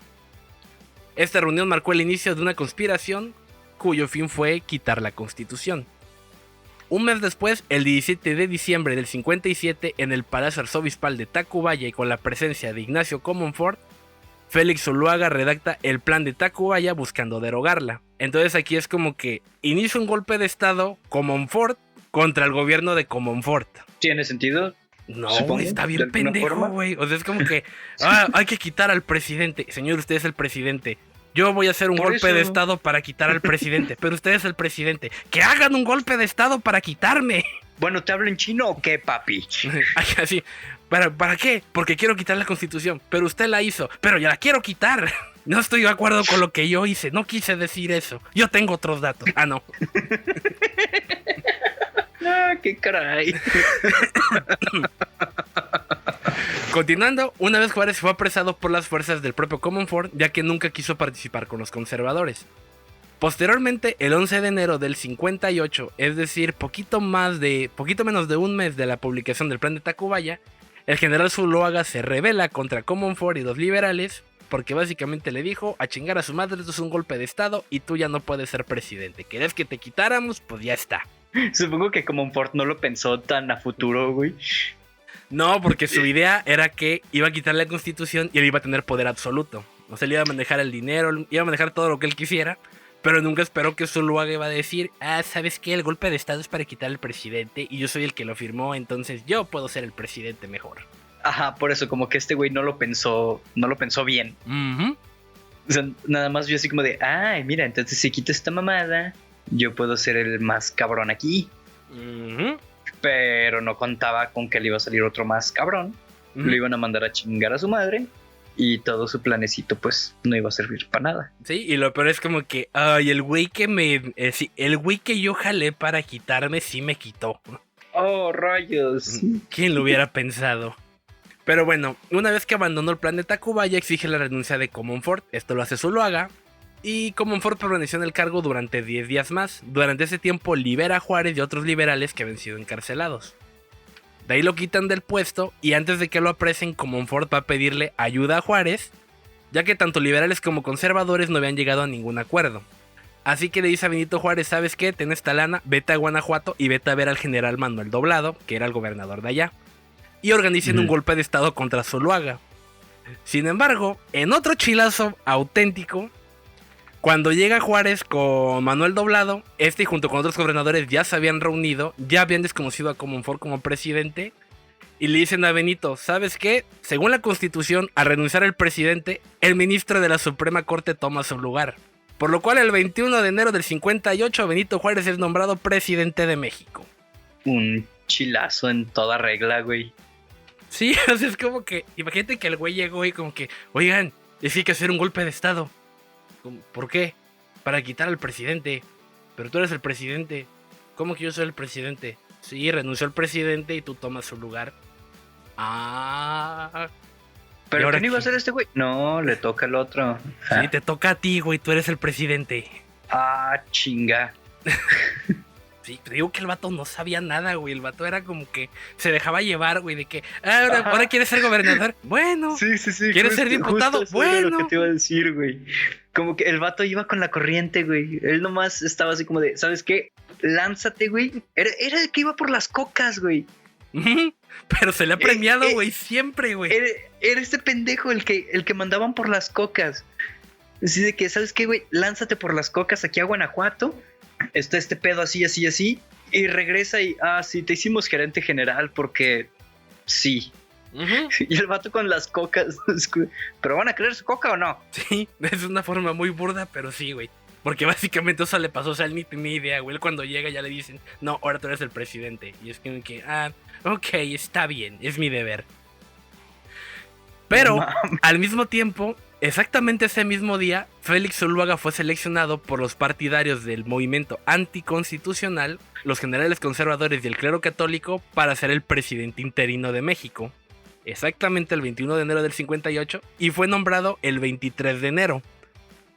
Esta reunión marcó el inicio de una conspiración cuyo fin fue quitar la constitución. Un mes después, el 17 de diciembre del 57, en el Palacio Arzobispal de Tacubaya y con la presencia de Ignacio Comonfort, Félix Zuloaga redacta el plan de Tacubaya buscando derogarla. Entonces aquí es como que inicia un golpe de estado Comonfort contra el gobierno de Comonfort. ¿Tiene sentido? No, está bien pendejo, güey. O sea, es como que hay que quitar al presidente. Señor, usted es el presidente. Yo voy a hacer un golpe de estado para quitar al presidente, pero usted es el presidente. ¡Que hagan un golpe de estado para quitarme! Bueno, ¿te hablo en chino o qué, papi? Así, ¿para qué? Porque quiero quitar la constitución, pero usted la hizo, pero ya la quiero quitar. No estoy de acuerdo con lo que yo hice, no quise decir eso. Yo tengo otros datos. Ah, no. Ah, qué caray. Continuando, una vez Juárez fue apresado por las fuerzas del propio Comonfort, ya que nunca quiso participar con los conservadores. Posteriormente, el 11 de enero del 58, es decir, poquito menos de un mes de la publicación del plan de Tacubaya, el general Zuloaga se rebela contra Comonfort y los liberales, porque básicamente le dijo: a chingar a su madre, esto es un golpe de estado y tú ya no puedes ser presidente. ¿Querés que te quitáramos? Pues ya está. Supongo que Comonfort no lo pensó tan a futuro, güey. No, porque su idea era que iba a quitar la constitución y él iba a tener poder absoluto. O sea, él iba a manejar el dinero, iba a manejar todo lo que él quisiera, pero nunca esperó que Zuloaga iba a decir: ¿sabes qué? El golpe de estado es para quitar al presidente y yo soy el que lo firmó, entonces yo puedo ser el presidente mejor. Ajá, por eso, como que este güey no lo pensó bien. Uh-huh. O sea, nada más vio así como de: ay, mira, entonces si quito esta mamada, yo puedo ser el más cabrón aquí. Uh-huh. Pero no contaba con que le iba a salir otro más cabrón. Lo iban a mandar a chingar a su madre y todo su planecito pues no iba a servir para nada. Sí, y lo peor es como que el güey que yo jalé para quitarme sí me quitó. Oh, rayos. ¿Quién lo hubiera pensado? Pero bueno, una vez que abandonó el plan de Tacubaya, exige la renuncia de Comonfort. Esto lo hace Zuloaga. Y Comonfort permaneció en el cargo durante 10 días más. Durante ese tiempo libera a Juárez y a otros liberales que habían sido encarcelados. De ahí lo quitan del puesto y antes de que lo apresen, Comonfort va a pedirle ayuda a Juárez, ya que tanto liberales como conservadores no habían llegado a ningún acuerdo. Así que le dice a Benito Juárez: ¿sabes qué? Ten esta lana, vete a Guanajuato y vete a ver al general Manuel Doblado, que era el gobernador de allá, y organicen un golpe de estado contra Zuloaga. Sin embargo, en otro chilazo auténtico, cuando llega Juárez con Manuel Doblado, y junto con otros gobernadores ya se habían reunido, ya habían desconocido a Comonfort como presidente, y le dicen a Benito: ¿sabes qué? Según la Constitución, al renunciar el presidente, el ministro de la Suprema Corte toma su lugar. Por lo cual el 21 de enero del 58, Benito Juárez es nombrado presidente de México. Un chilazo en toda regla, güey. Sí, o sea, es como que, imagínate que el güey llegó y como que: oigan, es que hay que hacer un golpe de estado. ¿Por qué? Para quitar al presidente. Pero tú eres el presidente. ¿Cómo que yo soy el presidente? Sí, renunció el presidente y tú tomas su lugar. ¿Pero qué no iba a hacer este güey? No, le toca al otro. Sí, te toca a ti, güey, tú eres el presidente. Chinga. Sí, te digo que el vato no sabía nada, güey. El vato era como que se dejaba llevar, güey, de que ahora quieres ser gobernador. Bueno. Sí. ¿Quieres ser diputado? Bueno. Lo que te iba a decir, güey. Como que el vato iba con la corriente, güey. Él nomás estaba así como de: ¿sabes qué? Lánzate, güey. Era el que iba por las cocas, güey. Pero se le ha premiado, güey, siempre, güey. Era este pendejo el que mandaban por las cocas. Así de que: ¿sabes qué, güey? Lánzate por las cocas aquí a Guanajuato. Está este pedo así. Y regresa y: sí, te hicimos gerente general porque sí. Y el vato con las cocas. ¿Pero van a querer su coca o no? Sí, es una forma muy burda, pero sí, güey. Porque básicamente eso le pasó, o sea, él ni tenía idea, güey. Él cuando llega ya le dicen, no, ahora tú eres el presidente. Y es que ok, está bien, es mi deber. Pero, al mismo tiempo, exactamente ese mismo día, Félix Zuluaga fue seleccionado por los partidarios del movimiento anticonstitucional, los generales conservadores y el clero católico para ser el presidente interino de México. Exactamente el 21 de enero del 58 y fue nombrado el 23 de enero.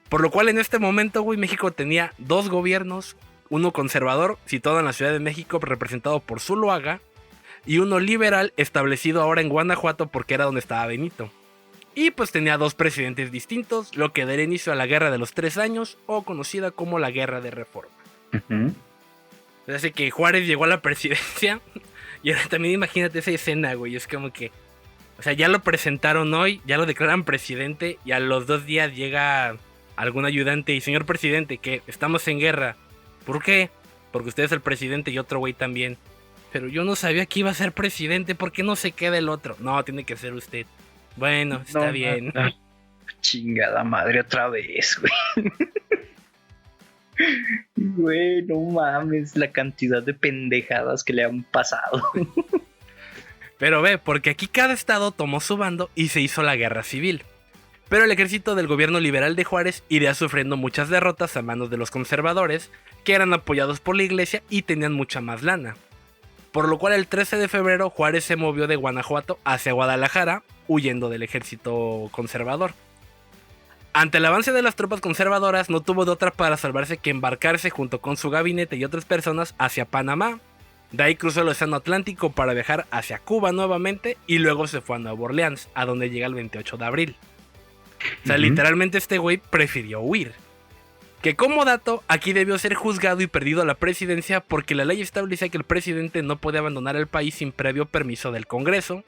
Por lo cual en este momento, güey, México tenía 2 gobiernos, uno conservador, situado en la Ciudad de México, representado por Zuluaga, y uno liberal, establecido ahora en Guanajuato porque era donde estaba Benito. Y pues tenía 2 presidentes distintos, lo que daría inicio a la Guerra de los 3 años, o conocida como la Guerra de Reforma. Así que Juárez llegó a la presidencia, y ahora también imagínate esa escena, güey, es como que, o sea, ya lo presentaron hoy, ya lo declaran presidente, y a los 2 días llega algún ayudante y, señor presidente, que estamos en guerra. ¿Por qué? Porque usted es el presidente y otro güey también. Pero yo no sabía que iba a ser presidente, ¿por qué no se queda el otro? No, tiene que ser usted. Bueno, está bien. No. Chingada madre, otra vez, güey. Güey, no mames, la cantidad de pendejadas que le han pasado. Pero ve, porque aquí cada estado tomó su bando y se hizo la guerra civil. Pero el ejército del gobierno liberal de Juárez iría sufriendo muchas derrotas a manos de los conservadores, que eran apoyados por la iglesia y tenían mucha más lana. Por lo cual el 13 de febrero Juárez se movió de Guanajuato hacia Guadalajara, huyendo del ejército conservador. Ante el avance de las tropas conservadoras, no tuvo de otra para salvarse que embarcarse junto con su gabinete y otras personas hacia Panamá. De ahí cruzó el Océano Atlántico para viajar hacia Cuba nuevamente y luego se fue a Nueva Orleans, a donde llega el 28 de abril. O sea, literalmente este güey prefirió huir. Que como dato, aquí debió ser juzgado y perdido a la presidencia porque la ley establecía que el presidente no podía abandonar el país sin previo permiso del Congreso.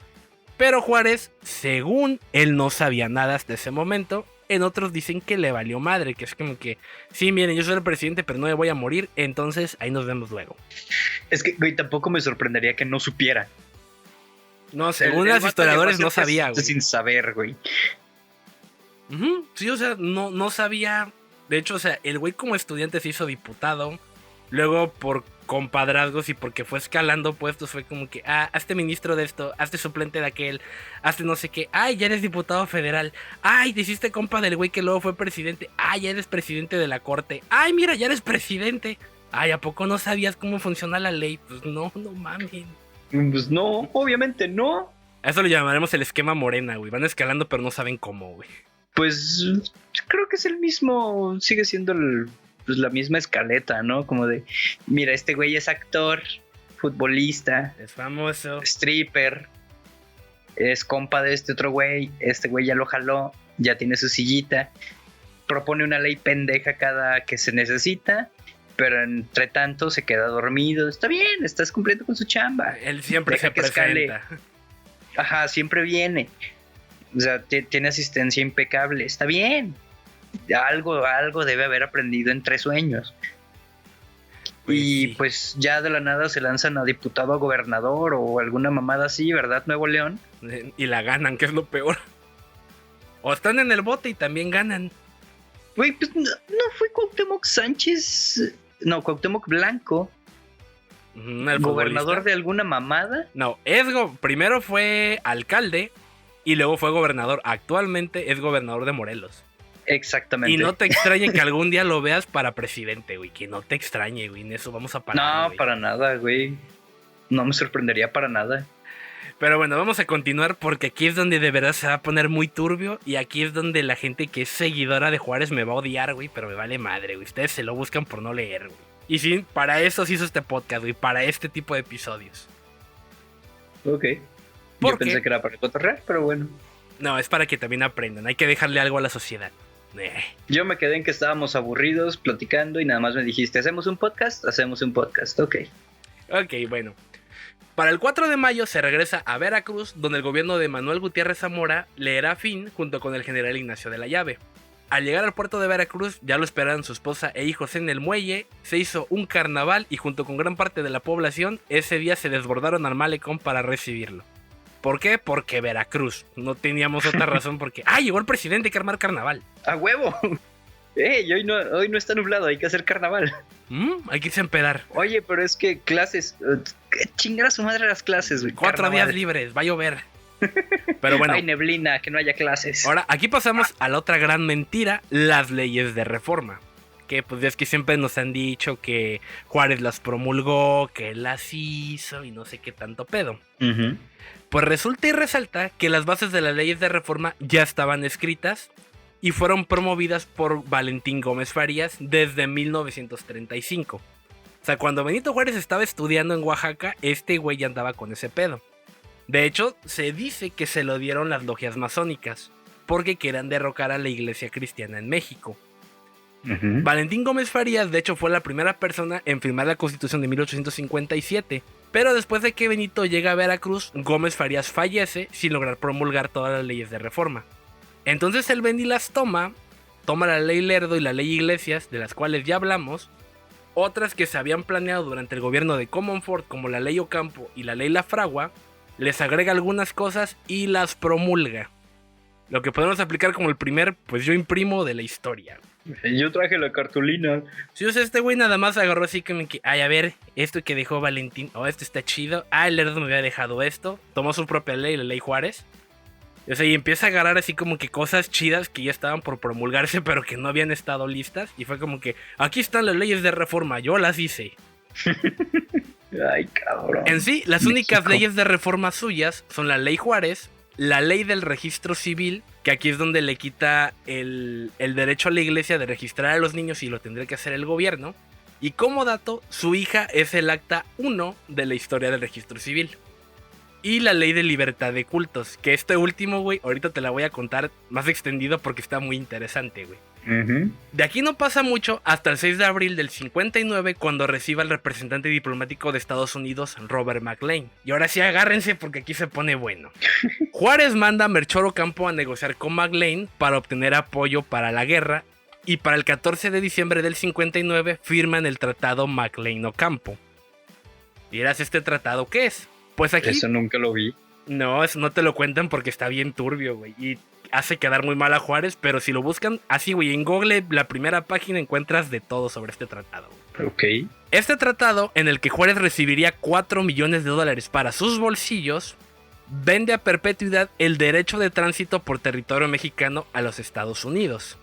Pero Juárez, según él, no sabía nada hasta ese momento. En otros dicen que le valió madre, que es como que, sí, miren, yo soy el presidente, pero no me voy a morir, entonces ahí nos vemos luego. Es que, güey, tampoco me sorprendería que no supiera. No, según los historiadores no sabía, güey. Sin saber, güey. Sí, o sea, no sabía. De hecho, o sea, el güey como estudiante se hizo diputado. Luego por compadrazgos y porque fue escalando puestos fue como que, hazte ministro de esto, hazte suplente de aquel, hazte no sé qué, ay, ya eres diputado federal, ay, te hiciste compa del güey que luego fue presidente, ay, ya eres presidente de la corte, ay, mira, ya eres presidente, ay, ¿a poco no sabías cómo funciona la ley? Pues no mames. Pues no, obviamente no. A eso lo llamaremos el esquema Morena, güey, van escalando pero no saben cómo, güey. Pues creo que es el mismo, sigue siendo pues la misma escaleta, ¿no? Como de, mira, este güey es actor, futbolista, es famoso, stripper, es compa de este otro güey, este güey ya lo jaló, ya tiene su sillita, propone una ley pendeja cada que se necesita, pero entre tanto se queda dormido. Está bien, estás cumpliendo con su chamba. Él siempre se presenta. Ajá, siempre viene. O sea, tiene asistencia impecable. Está bien. Algo debe haber aprendido entre sueños. Pues y sí, pues ya de la nada se lanzan a diputado, a gobernador o alguna mamada así, ¿verdad? Nuevo León. Y la ganan, que es lo peor. O están en el bote y también ganan. Güey, pues no fue Cuauhtémoc Sánchez. No, Cuauhtémoc Blanco. ¿El gobernador de alguna mamada? No, primero fue alcalde y luego fue gobernador. Actualmente es gobernador de Morelos. Exactamente. Y no te extrañe que algún día lo veas para presidente, güey. Que no te extrañe, güey. En eso vamos a parar. No, güey. Para nada, güey. No me sorprendería para nada. Pero bueno, vamos a continuar porque aquí es donde de verdad se va a poner muy turbio. Y aquí es donde la gente que es seguidora de Juárez me va a odiar, güey. Pero me vale madre, güey. Ustedes se lo buscan por no leer, güey. Y sí, para eso se hizo este podcast, güey. Para este tipo de episodios. Ok. Yo pensé que era para cotorrear, pero bueno. No, es para que también aprendan. Hay que dejarle algo a la sociedad. Yo me quedé en que estábamos aburridos platicando y nada más me dijiste, ¿hacemos un podcast? Hacemos un podcast, ok. Ok, bueno. Para el 4 de mayo se regresa a Veracruz, donde el gobierno de Manuel Gutiérrez Zamora le hará fin junto con el general Ignacio de la Llave. Al llegar al puerto de Veracruz ya lo esperaban su esposa e hijos en el muelle, se hizo un carnaval y junto con gran parte de la población ese día se desbordaron al malecón para recibirlo. ¿Por qué? Porque Veracruz. No teníamos otra razón porque... llegó el presidente, hay que armar carnaval. ¡A huevo! Hoy no está nublado, hay que hacer carnaval. Hay que irse a empedar. Oye, pero es que clases... ¿Qué chingar a su madre las clases, güey? 4 días libres, va a llover. Pero bueno. Hay neblina, que no haya clases. Ahora, aquí pasamos a la otra gran mentira, las leyes de reforma. Que pues es que siempre nos han dicho que Juárez las promulgó, que él las hizo y no sé qué tanto pedo. Uh-huh. Pues resulta y resalta que las bases de las leyes de reforma ya estaban escritas y fueron promovidas por Valentín Gómez Farías desde 1935. O sea, cuando Benito Juárez estaba estudiando en Oaxaca, este güey ya andaba con ese pedo. De hecho, se dice que se lo dieron las logias masónicas, porque querían derrocar a la iglesia cristiana en México. Uh-huh. Valentín Gómez Farías, de hecho, fue la primera persona en firmar la Constitución de 1857. Pero después de que Benito llega a Veracruz, Gómez Farías fallece sin lograr promulgar todas las leyes de reforma. Entonces el Beni las toma la ley Lerdo y la ley Iglesias, de las cuales ya hablamos, otras que se habían planeado durante el gobierno de Comonfort, como la ley Ocampo y la ley La Fragua, les agrega algunas cosas y las promulga. Lo que podemos aplicar como el primer, pues yo imprimo de la historia. Yo traje la cartulina. Sí, o sea, este güey nada más agarró así como que, a ver, esto que dejó Valentín, esto está chido. El Lerdo me había dejado esto. Tomó su propia ley, la ley Juárez. O sea, y empieza a agarrar así como que cosas chidas que ya estaban por promulgarse, pero que no habían estado listas. Y fue como que, aquí están las leyes de reforma, yo las hice. Ay, cabrón. En sí, las únicas leyes de reforma suyas son la ley Juárez, la ley del registro civil, que aquí es donde le quita el derecho a la iglesia de registrar a los niños y lo tendría que hacer el gobierno. Y como dato, su hija es el acta 1 de la historia del registro civil. Y la ley de libertad de cultos, que este último, güey, ahorita te la voy a contar más extendido porque está muy interesante, güey. Uh-huh. De aquí no pasa mucho hasta el 6 de abril del 59, cuando reciba el representante diplomático de Estados Unidos, Robert McLean. Y ahora sí agárrense porque aquí se pone bueno. Juárez manda a Melchor Ocampo a negociar con McLean para obtener apoyo para la guerra, y para el 14 de diciembre del 59 firman el tratado McLean-Ocampo. Dirás, ¿este tratado qué es? Pues aquí... Eso nunca lo vi. No, eso no te lo cuentan porque está bien turbio, güey. Y hace quedar muy mal a Juárez, pero si lo buscan así, güey, en Google, la primera página encuentras de todo sobre este tratado. Ok. Este tratado, en el que Juárez recibiría $4 millones para sus bolsillos, vende a perpetuidad el derecho de tránsito por territorio mexicano a los Estados Unidos.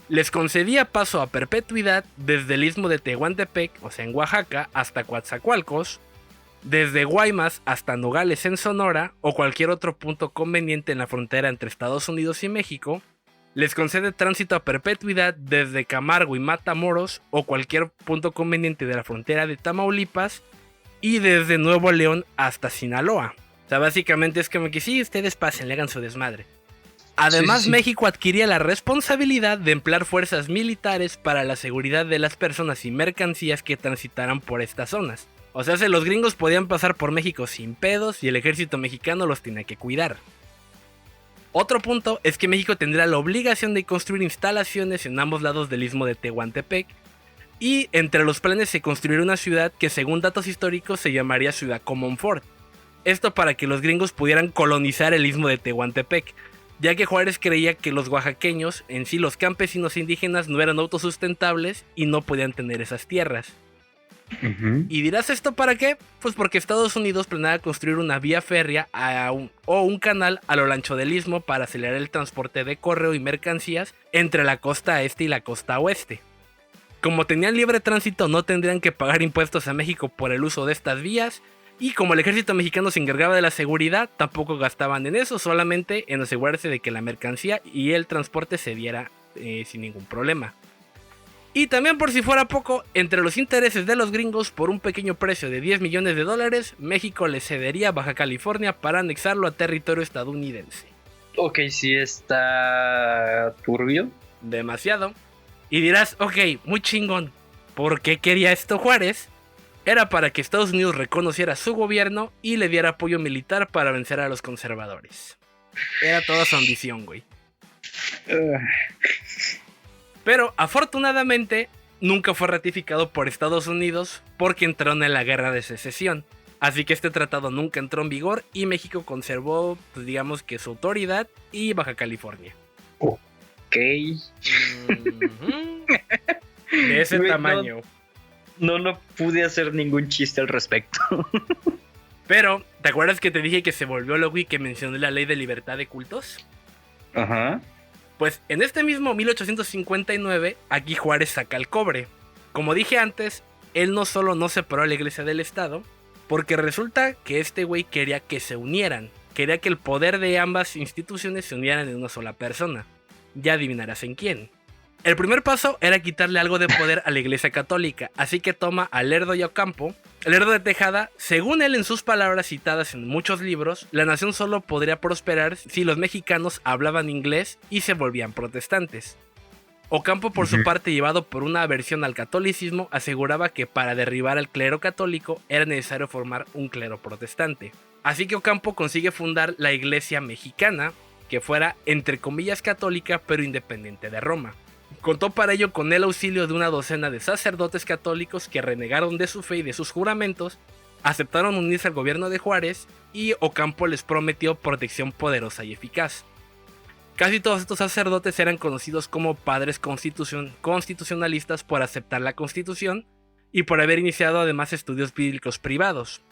Les concedía paso a perpetuidad desde el istmo de Tehuantepec, o sea en Oaxaca, hasta Coatzacoalcos, desde Guaymas hasta Nogales en Sonora o cualquier otro punto conveniente en la frontera entre Estados Unidos y México. Les concede tránsito a perpetuidad desde Camargo y Matamoros o cualquier punto conveniente de la frontera de Tamaulipas y desde Nuevo León hasta Sinaloa. O sea, básicamente es como que sí, ustedes pasen, le hagan su desmadre. Además, sí. México adquiría la responsabilidad de emplear fuerzas militares para la seguridad de las personas y mercancías que transitaran por estas zonas. O sea, los gringos podían pasar por México sin pedos y el ejército mexicano los tenía que cuidar. Otro punto es que México tendrá la obligación de construir instalaciones en ambos lados del istmo de Tehuantepec. Y entre los planes se construirá una ciudad que, según datos históricos, se llamaría Ciudad Comonfort. Esto para que los gringos pudieran colonizar el istmo de Tehuantepec, ya que Juárez creía que los oaxaqueños, en sí los campesinos indígenas, no eran autosustentables y no podían tener esas tierras. Uh-huh. ¿Y dirás esto para qué? Pues porque Estados Unidos planeaba construir una vía férrea o un canal a lo ancho del istmo para acelerar el transporte de correo y mercancías entre la costa este y la costa oeste. Como tenían libre tránsito, no tendrían que pagar impuestos a México por el uso de estas vías, y como el ejército mexicano se encargaba de la seguridad, tampoco gastaban en eso, solamente en asegurarse de que la mercancía y el transporte se diera sin ningún problema. Y también, por si fuera poco, entre los intereses de los gringos, por un pequeño precio de $10 millones, México le cedería a Baja California para anexarlo a territorio estadounidense. Ok, sí está turbio. Demasiado. Y dirás, ok, muy chingón. ¿Por qué quería esto Juárez? Era para que Estados Unidos reconociera su gobierno y le diera apoyo militar para vencer a los conservadores. Era toda su ambición, güey. Pero afortunadamente nunca fue ratificado por Estados Unidos porque entraron en la guerra de secesión. Así que este tratado nunca entró en vigor y México conservó, pues digamos que su autoridad y Baja California. Ok. De ese Güey, tamaño. No pude hacer ningún chiste al respecto. Pero, ¿te acuerdas que te dije que se volvió loco y que mencioné la ley de libertad de cultos? Ajá. Pues en este mismo 1859, aquí Juárez saca el cobre. Como dije antes, él no solo no separó a la iglesia del Estado, porque resulta que este güey quería que se unieran. Quería que el poder de ambas instituciones se unieran en una sola persona. Ya adivinarás en quién. El primer paso era quitarle algo de poder a la iglesia católica, así que toma a Lerdo y a Ocampo. Lerdo de Tejada, según él en sus palabras citadas en muchos libros, la nación solo podría prosperar si los mexicanos hablaban inglés y se volvían protestantes. Ocampo, por su parte, llevado por una aversión al catolicismo, aseguraba que para derribar al clero católico era necesario formar un clero protestante. Así que Ocampo consigue fundar la Iglesia Mexicana, que fuera entre comillas católica pero independiente de Roma. Contó para ello con el auxilio de una docena de sacerdotes católicos que renegaron de su fe y de sus juramentos, aceptaron unirse al gobierno de Juárez y Ocampo les prometió protección poderosa y eficaz. Casi todos estos sacerdotes eran conocidos como padres constitucionalistas por aceptar la Constitución y por haber iniciado además estudios bíblicos privados.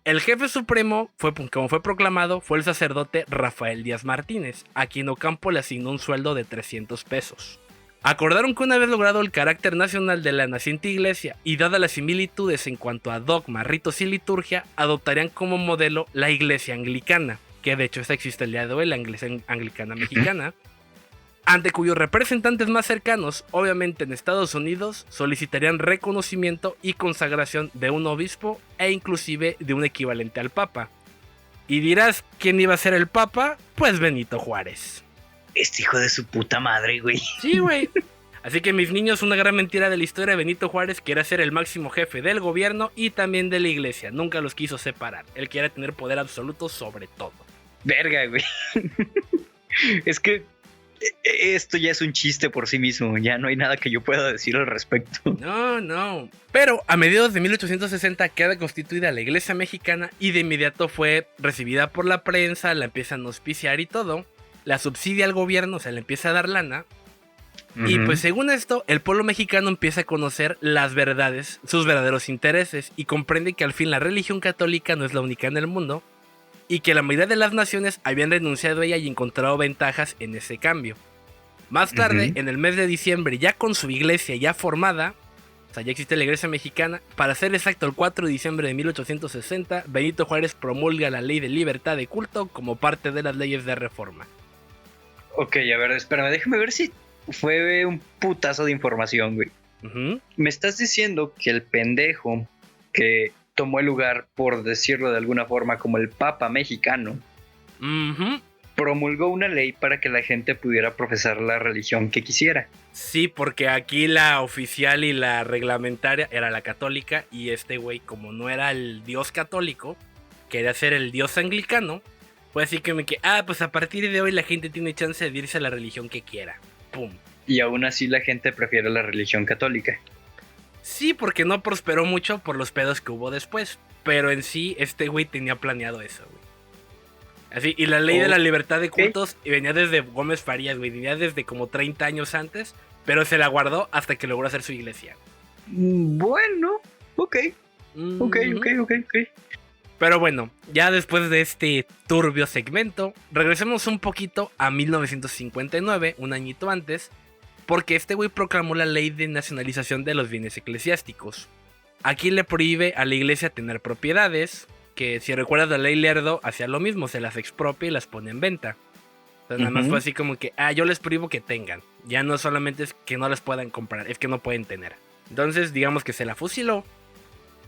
El jefe supremo, como fue proclamado, fue el sacerdote Rafael Díaz Martínez, a quien Ocampo le asignó un sueldo de 300 pesos. Acordaron que una vez logrado el carácter nacional de la naciente iglesia y dadas las similitudes en cuanto a dogma, ritos y liturgia, adoptarían como modelo la iglesia anglicana, que de hecho esta existe el día de hoy, la iglesia anglicana mexicana, ante cuyos representantes más cercanos, obviamente en Estados Unidos, solicitarían reconocimiento y consagración de un obispo e inclusive de un equivalente al papa. Y dirás, ¿quién iba a ser el papa? Pues Benito Juárez. Este hijo de su puta madre, güey. Sí, güey. Así que mis niños, una gran mentira de la historia, Benito Juárez quería ser el máximo jefe del gobierno y también de la iglesia. Nunca los quiso separar. Él quería tener poder absoluto sobre todo. Verga, güey. Es que esto ya es un chiste por sí mismo. Ya no hay nada que yo pueda decir al respecto. No. Pero a mediados de 1860 queda constituida la iglesia mexicana y de inmediato fue recibida por la prensa, la empiezan a auspiciar y todo. La subsidia al gobierno, o sea, le empieza a dar lana. Y pues según esto, el pueblo mexicano empieza a conocer las verdades, sus verdaderos intereses, y comprende que al fin la religión católica no es la única en el mundo, y que la mayoría de las naciones habían renunciado a ella y encontrado ventajas en ese cambio. Más tarde, en el mes de diciembre, ya con su iglesia ya formada, o sea, ya existe la iglesia mexicana, para ser exacto el 4 de diciembre de 1860, Benito Juárez promulga la ley de libertad de culto como parte de las leyes de reforma. Ok, a ver, espérame, déjame ver si fue un putazo de información, güey. Me estás diciendo que el pendejo que tomó el lugar, por decirlo de alguna forma, como el Papa mexicano, promulgó una ley para que la gente pudiera profesar la religión que quisiera. Sí, porque aquí la oficial y la reglamentaria era la católica, y este güey, como no era el dios católico, quería ser el dios anglicano. Pues así que pues a partir de hoy la gente tiene chance de irse a la religión que quiera. Pum. Y aún así la gente prefiere la religión católica. Sí, porque no prosperó mucho por los pedos que hubo después. Pero en sí, este güey tenía planeado eso, güey. Así, y la ley de la libertad de cultos venía desde Gómez Farías, güey. Venía desde como 30 años antes, pero se la guardó hasta que logró hacer su iglesia. Bueno, ok. Pero bueno, ya después de este turbio segmento, regresemos un poquito a 1959, un añito antes, porque este güey proclamó la ley de nacionalización de los bienes eclesiásticos. Aquí le prohíbe a la iglesia tener propiedades, que si recuerdas la ley Lerdo hacía lo mismo, se las expropia y las pone en venta. Entonces nada más fue así como que, yo les prohíbo que tengan. Ya no solamente es que no las puedan comprar, es que no pueden tener. Entonces digamos que se la fusiló.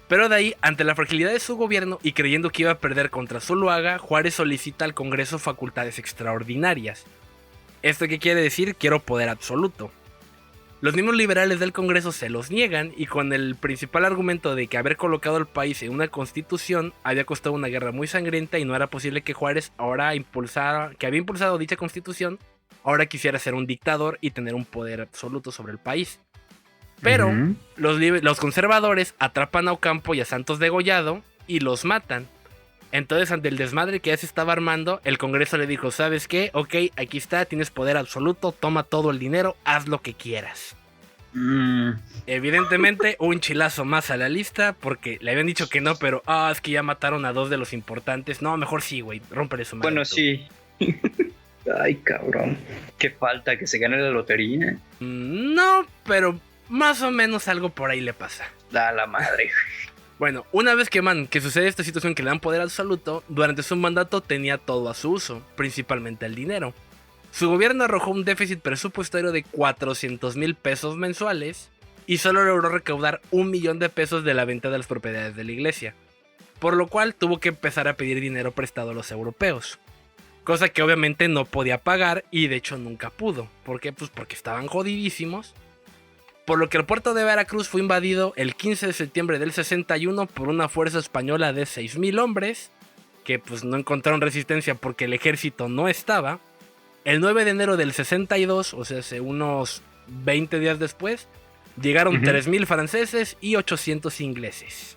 Pero de ahí, ante la fragilidad de su gobierno y creyendo que iba a perder contra Zuloaga, Juárez solicita al Congreso facultades extraordinarias. ¿Esto qué quiere decir? Quiero poder absoluto. Los mismos liberales del Congreso se los niegan y con el principal argumento de que haber colocado al país en una constitución había costado una guerra muy sangrienta y no era posible que Juárez que había impulsado dicha constitución, ahora quisiera ser un dictador y tener un poder absoluto sobre el país. Pero los conservadores atrapan a Ocampo y a Santos Degollado, y los matan. Entonces, ante el desmadre que ya se estaba armando, el Congreso le dijo, ¿sabes qué? Ok, aquí está, tienes poder absoluto, toma todo el dinero, haz lo que quieras. Evidentemente, un chilazo más a la lista, porque le habían dicho que no, pero es que ya mataron a 2 de los importantes. No, mejor sí, güey, rómpele su madre. Bueno, sí. Ay, cabrón. Qué falta, que se gane la lotería. No, pero más o menos algo por ahí le pasa. Da la madre. Bueno, una vez que sucede esta situación que le dan poder absoluto, durante su mandato tenía todo a su uso, principalmente el dinero. Su gobierno arrojó un déficit presupuestario de 400,000 pesos mensuales y solo logró recaudar 1 millón de pesos de la venta de las propiedades de la iglesia, por lo cual tuvo que empezar a pedir dinero prestado a los europeos, cosa que obviamente no podía pagar y de hecho nunca pudo. ¿Por qué? Pues porque estaban jodidísimos. Por lo que el puerto de Veracruz fue invadido el 15 de septiembre del 61 por una fuerza española de 6,000 hombres, que pues no encontraron resistencia porque el ejército no estaba. El 9 de enero del 62, o sea, hace unos 20 días después, llegaron 3,000 franceses y 800 ingleses.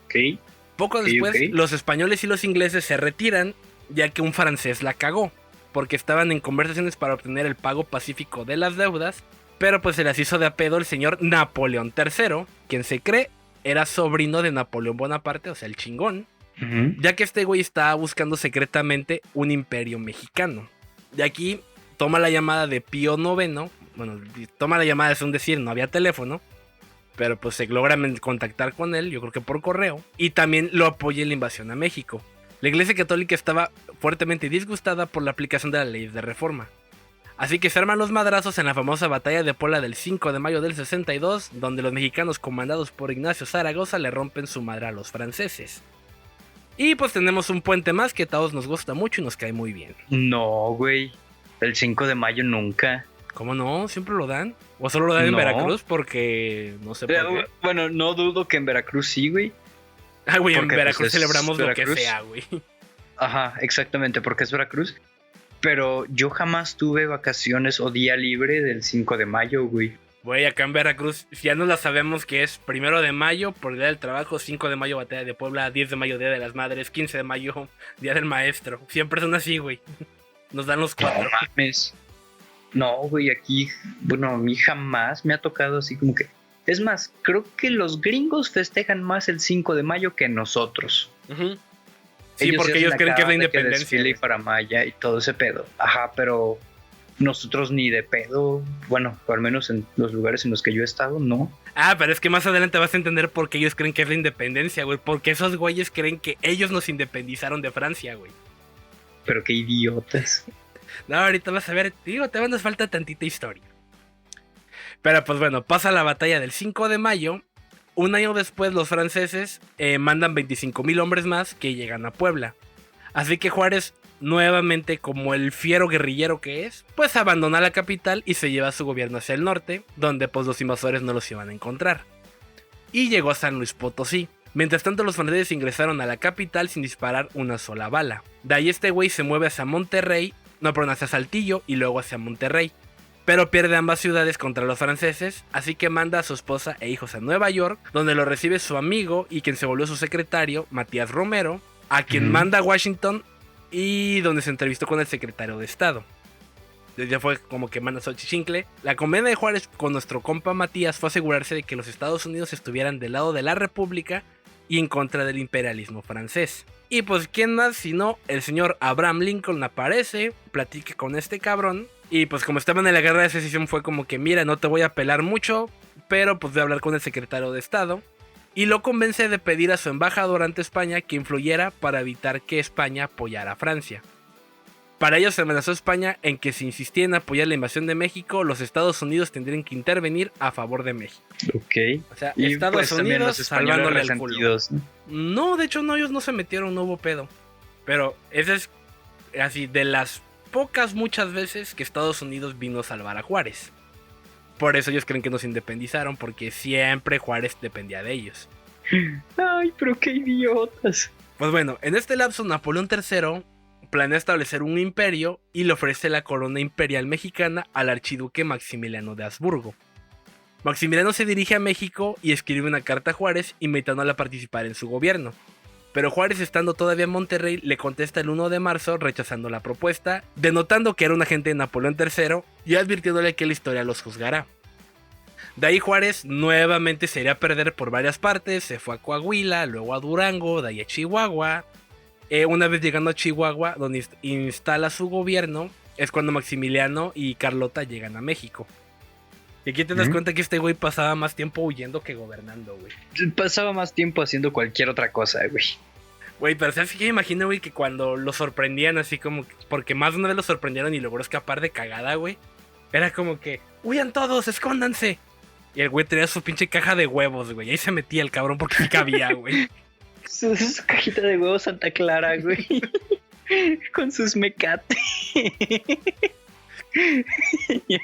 Ok. Poco después, los españoles y los ingleses se retiran, ya que un francés la cagó, porque estaban en conversaciones para obtener el pago pacífico de las deudas, pero pues se las hizo de a pedo el señor Napoleón III, quien se cree era sobrino de Napoleón Bonaparte, o sea, el chingón, ya que este güey estaba buscando secretamente un imperio mexicano. De aquí toma la llamada de Pío IX, bueno, toma la llamada, es un decir, no había teléfono, pero pues se logra contactar con él, yo creo que por correo, y también lo apoya en la invasión a México. La Iglesia Católica estaba fuertemente disgustada por la aplicación de las leyes de reforma. Así que se arman los madrazos en la famosa batalla de Puebla del 5 de mayo del 62, donde los mexicanos comandados por Ignacio Zaragoza le rompen su madre a los franceses. Y pues tenemos un puente más que a todos nos gusta mucho y nos cae muy bien. No, güey. El 5 de mayo nunca. ¿Cómo no? ¿Siempre lo dan? ¿O solo lo dan en Veracruz? Porque no sé por qué. Bueno, no dudo que en Veracruz sí, güey. Ah, güey, en Porque, Veracruz pues, celebramos Veracruz. lo que sea, güey. Ajá, exactamente, porque es Veracruz. Pero yo jamás tuve vacaciones o día libre del 5 de mayo, güey. Güey, acá en Veracruz ya no la sabemos que es 1 de mayo por Día del Trabajo, 5 de mayo Batalla de Puebla, 10 de mayo Día de las Madres, 15 de mayo Día del Maestro. Siempre son así, güey. Nos dan los 4. No mames. No, güey, aquí, bueno, a mí jamás me ha tocado así como que... Es más, creo que los gringos festejan más el 5 de mayo que nosotros. Sí, porque ellos creen que es la independencia. Desfile y para Maya y todo ese pedo. Ajá, pero nosotros ni de pedo, bueno, al menos en los lugares en los que yo he estado, no. Ah, pero es que más adelante vas a entender por qué ellos creen que es la independencia, güey. Porque esos güeyes creen que ellos nos independizaron de Francia, güey. Pero qué idiotas. No, ahorita vas a ver, digo, te nos falta tantita historia. Pero pues bueno, pasa la batalla del 5 de mayo. Un año después los franceses mandan 25,000 hombres más que llegan a Puebla. Así que Juárez, nuevamente como el fiero guerrillero que es, pues abandona la capital y se lleva su gobierno hacia el norte, donde pues los invasores no los iban a encontrar. Y llegó a San Luis Potosí. Mientras tanto los franceses ingresaron a la capital sin disparar una sola bala. De ahí este güey se mueve hacia Monterrey, hacia Saltillo y luego hacia Monterrey. Pero pierde ambas ciudades contra los franceses, así que manda a su esposa e hijos a Nueva York, donde lo recibe su amigo y quien se volvió su secretario, Matías Romero, a quien manda a Washington y donde se entrevistó con el secretario de Estado. Ya fue como que manda Xochichincle. La convenia de Juárez con nuestro compa Matías fue asegurarse de que los Estados Unidos estuvieran del lado de la República y en contra del imperialismo francés. Y pues quién más sino el señor Abraham Lincoln aparece, platica con este cabrón. Y pues como estaban en la guerra de secesión fue como que mira, no te voy a pelar mucho, pero pues voy a hablar con el secretario de Estado. Y lo convence de pedir a su embajador ante España que influyera para evitar que España apoyara a Francia. Para ello se amenazó a España en que si insistía en apoyar la invasión de México, los Estados Unidos tendrían que intervenir a favor de México. Ok. O sea, y Estados pues, Unidos salvándole el culo. ¿No? No, de hecho no, ellos no se metieron, no hubo pedo. Pero ese es así de las muchas veces que Estados Unidos vino a salvar a Juárez. Por eso ellos creen que nos independizaron, porque siempre Juárez dependía de ellos. Ay, pero qué idiotas. Pues bueno, en este lapso Napoleón III planea establecer un imperio y le ofrece la corona imperial mexicana al archiduque Maximiliano de Habsburgo. Maximiliano se dirige a México y escribe una carta a Juárez invitándola a participar en su gobierno. Pero Juárez, estando todavía en Monterrey, le contesta el 1 de marzo rechazando la propuesta, denotando que era un agente de Napoleón III y advirtiéndole que la historia los juzgará. De ahí Juárez nuevamente se iría a perder por varias partes, se fue a Coahuila, luego a Durango, de ahí a Chihuahua. Una vez llegando a Chihuahua, donde instala su gobierno, es cuando Maximiliano y Carlota llegan a México. Y aquí te das cuenta que este güey pasaba más tiempo huyendo que gobernando, güey. Pasaba más tiempo haciendo cualquier otra cosa, güey. Güey, pero ¿sabes qué? Me imagino, güey, que cuando lo sorprendían así como... Porque más de una vez lo sorprendieron y logró escapar de cagada, güey. Era como que, huyan todos, escóndanse. Y el güey tenía su pinche caja de huevos, güey. Ahí se metía el cabrón porque sí cabía, güey. Su cajita de huevos Santa Clara, güey. Con sus mecate. Y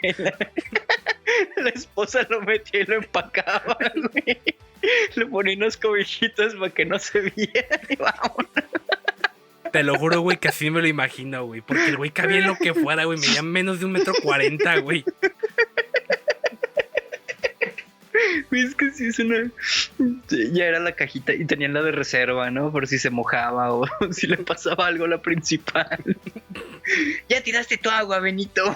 la esposa lo metía y lo empacaba, güey. Le ponía unos cobijitos para que no se viera y vámonos. Te lo juro, güey, que así me lo imagino, güey. Porque el güey cabía en lo que fuera, güey. Medía menos de 1,40 m, güey. Es que sí es una... Ya era la cajita y tenían la de reserva, ¿no? Por si se mojaba o si le pasaba algo a la principal. Ya tiraste tu agua, Benito.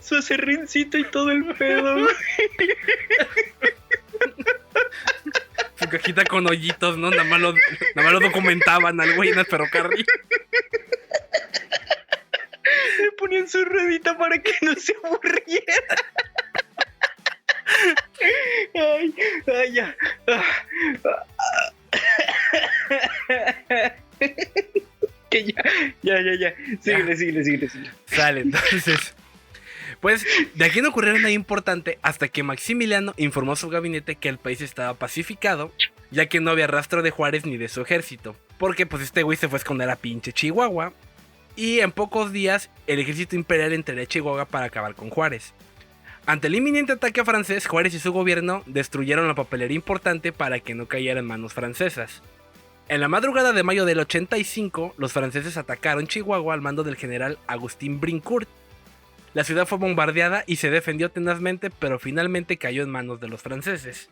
Su acerrincito y todo el pedo, güey. Su cajita con hoyitos, ¿no? Nada más lo documentaban al güey en el ferrocarril. Le ponían su ruedita para que no se aburriera. Ay, ya. Que ya. Síguele. Sale, entonces. Pues de aquí no ocurrió nada importante hasta que Maximiliano informó a su gabinete que el país estaba pacificado, ya que no había rastro de Juárez ni de su ejército. Porque pues este güey se fue a esconder a pinche Chihuahua. Y en pocos días el ejército imperial entraría a Chihuahua para acabar con Juárez. Ante el inminente ataque francés, Juárez y su gobierno destruyeron la papelería importante para que no cayera en manos francesas. En la madrugada de mayo del 85, los franceses atacaron Chihuahua al mando del general Agustín Brincourt. La ciudad fue bombardeada y se defendió tenazmente, pero finalmente cayó en manos de los franceses.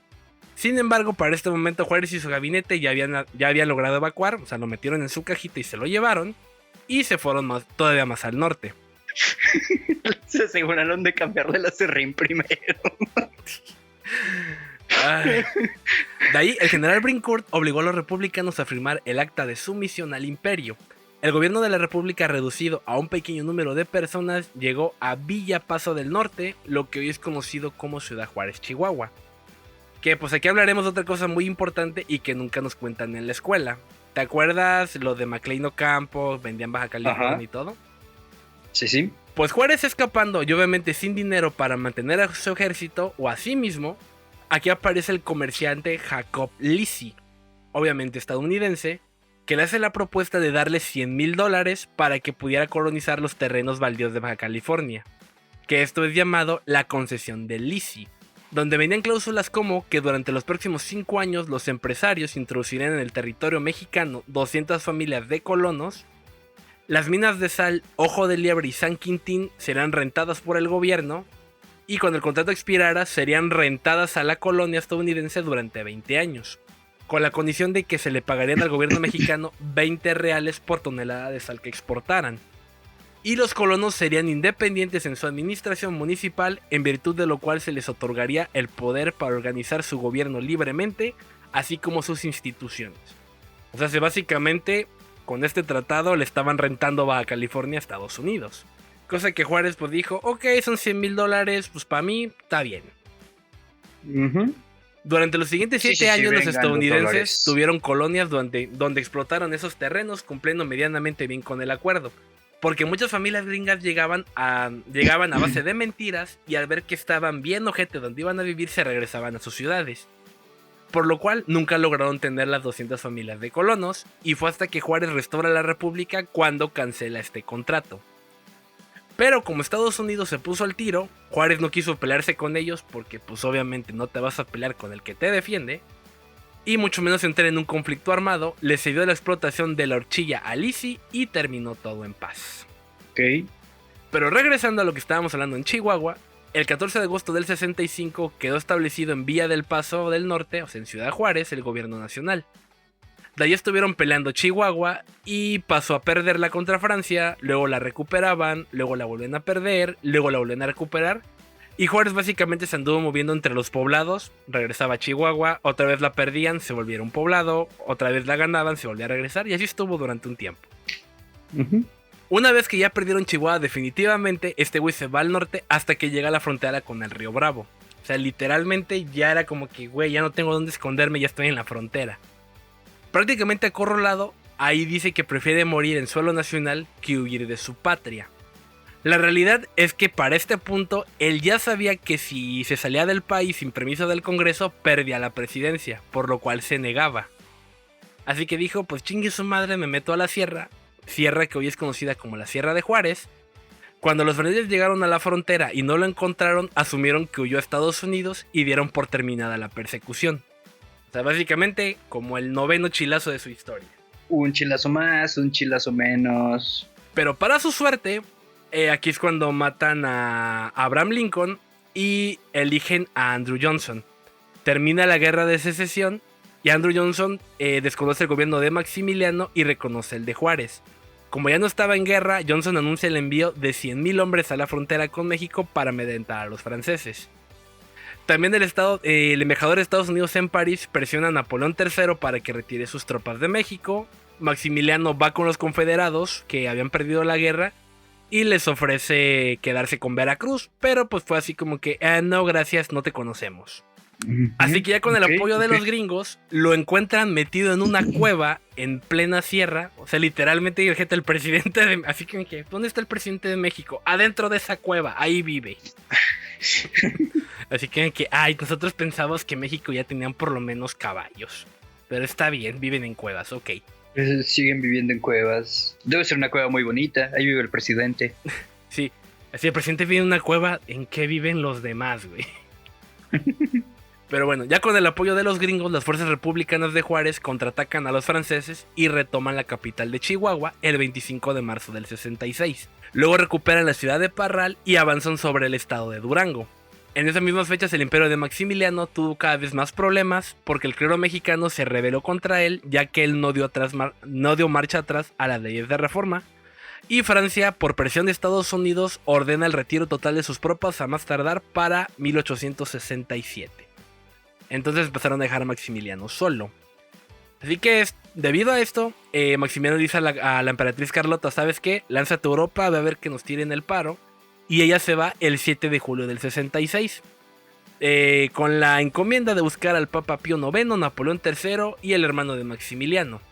Sin embargo, para este momento Juárez y su gabinete ya habían logrado evacuar, o sea, lo metieron en su cajita y se lo llevaron, y se fueron todavía más al norte. Se aseguraron de cambiarle la serrín primero. De ahí, el general Brincourt obligó a los republicanos a firmar el acta de sumisión al imperio. El gobierno de la república, reducido a un pequeño número de personas, llegó a Villa Paso del Norte, lo que hoy es conocido como Ciudad Juárez, Chihuahua. Que pues aquí hablaremos de otra cosa muy importante y que nunca nos cuentan en la escuela. ¿Te acuerdas lo de McLean Ocampo, vendían Baja California y todo? Sí. Pues Juárez escapando y obviamente sin dinero para mantener a su ejército o a sí mismo, aquí aparece el comerciante Jacob Lisi, obviamente estadounidense, que le hace la propuesta de darle $100,000 para que pudiera colonizar los terrenos baldíos de Baja California, que esto es llamado la concesión de Lisi, donde venían cláusulas como que durante los próximos 5 años los empresarios introducirían en el territorio mexicano 200 familias de colonos. Las minas de sal, Ojo de Liebre y San Quintín serán rentadas por el gobierno y cuando el contrato expirara serían rentadas a la colonia estadounidense durante 20 años, con la condición de que se le pagarían al gobierno mexicano 20 reales por tonelada de sal que exportaran. Y los colonos serían independientes en su administración municipal, en virtud de lo cual se les otorgaría el poder para organizar su gobierno libremente, así como sus instituciones. O sea, básicamente con este tratado le estaban rentando Baja California a Estados Unidos. Cosa que Juárez pues dijo, ok, son $100,000, pues para mí está bien. Durante los siguientes 7 años los estadounidenses tuvieron colonias donde explotaron esos terrenos, cumpliendo medianamente bien con el acuerdo. Porque muchas familias gringas llegaban a base de mentiras y al ver que estaban bien ojete donde iban a vivir se regresaban a sus ciudades. Por lo cual nunca lograron tener las 200 familias de colonos y fue hasta que Juárez restaura la república cuando cancela este contrato. Pero como Estados Unidos se puso al tiro, Juárez no quiso pelearse con ellos porque pues obviamente no te vas a pelear con el que te defiende. Y mucho menos entrar en un conflicto armado, le cedió la explotación de la horchilla a Lisi y terminó todo en paz. Ok. Pero regresando a lo que estábamos hablando en Chihuahua, El 14 de agosto del 65 quedó establecido en Villa del Paso del Norte, o sea, en Ciudad Juárez, el gobierno nacional. De ahí estuvieron peleando Chihuahua y pasó a perderla contra Francia, luego la recuperaban, luego la volvían a perder, luego la volvían a recuperar. Y Juárez básicamente se anduvo moviendo entre los poblados, regresaba a Chihuahua, otra vez la perdían, se volviera un poblado, otra vez la ganaban, se volvía a regresar y así estuvo durante un tiempo. Una vez que ya perdieron Chihuahua definitivamente, este güey se va al norte hasta que llega a la frontera con el río Bravo. O sea, literalmente ya era como que, güey, ya no tengo dónde esconderme, ya estoy en la frontera. Prácticamente acorralado, ahí dice que prefiere morir en suelo nacional que huir de su patria. La realidad es que para este punto, él ya sabía que si se salía del país sin permiso del Congreso, perdía la presidencia, por lo cual se negaba. Así que dijo, pues chingue su madre, me meto a la sierra que hoy es conocida como la Sierra de Juárez. Cuando los franceses llegaron a la frontera y no lo encontraron, asumieron que huyó a Estados Unidos y dieron por terminada la persecución. O sea, básicamente como el 9º chilazo de su historia. Un chilazo más, un chilazo menos. Pero para su suerte, aquí es cuando matan a Abraham Lincoln y eligen a Andrew Johnson. Termina la guerra de secesión y Andrew Johnson desconoce el gobierno de Maximiliano y reconoce el de Juárez. Como ya no estaba en guerra, Johnson anuncia el envío de 100,000 hombres a la frontera con México para amedrentar a los franceses. También el embajador de Estados Unidos en París presiona a Napoleón III para que retire sus tropas de México. Maximiliano va con los confederados que habían perdido la guerra y les ofrece quedarse con Veracruz, pero pues fue así como que, no gracias, no te conocemos. Así que ya con el apoyo de los gringos, lo encuentran metido en una cueva en plena sierra. O sea, literalmente el presidente de... Así que, ¿dónde está el presidente de México? Adentro de esa cueva, ahí vive. Así que, nosotros pensamos que México ya tenían por lo menos caballos. Pero está bien, viven en cuevas, ok. Siguen viviendo en cuevas. Debe ser una cueva muy bonita, ahí vive el presidente. Sí, así el presidente vive en una cueva, ¿en qué viven los demás, güey? Pero bueno, ya con el apoyo de los gringos, las fuerzas republicanas de Juárez contraatacan a los franceses y retoman la capital de Chihuahua el 25 de marzo del 66. Luego recuperan la ciudad de Parral y avanzan sobre el estado de Durango. En esas mismas fechas el imperio de Maximiliano tuvo cada vez más problemas porque el clero mexicano se rebeló contra él, ya que él no dio marcha atrás a las leyes de reforma. Y Francia, por presión de Estados Unidos, ordena el retiro total de sus tropas a más tardar para 1867. Entonces empezaron a dejar a Maximiliano solo. Así que debido a esto, Maximiliano dice a la emperatriz Carlota, ¿sabes qué? Lánzate a Europa, ve a ver que nos tiren el paro. Y ella se va el 7 de julio del 66. Con la encomienda de buscar al Papa Pío IX, Napoleón III y el hermano de Maximiliano.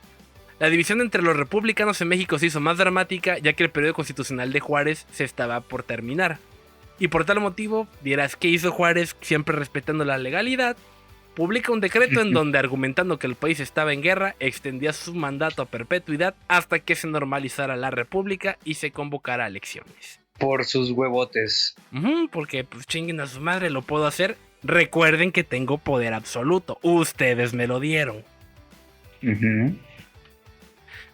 La división entre los republicanos en México se hizo más dramática, ya que el periodo constitucional de Juárez se estaba por terminar. Y por tal motivo, dirás, ¿qué hizo Juárez siempre respetando la legalidad? Publica un decreto en donde, argumentando que el país estaba en guerra, extendía su mandato a perpetuidad hasta que se normalizara la república y se convocara a elecciones. Por sus huevotes. Porque pues chinguen a su madre, lo puedo hacer. Recuerden que tengo poder absoluto. Ustedes me lo dieron.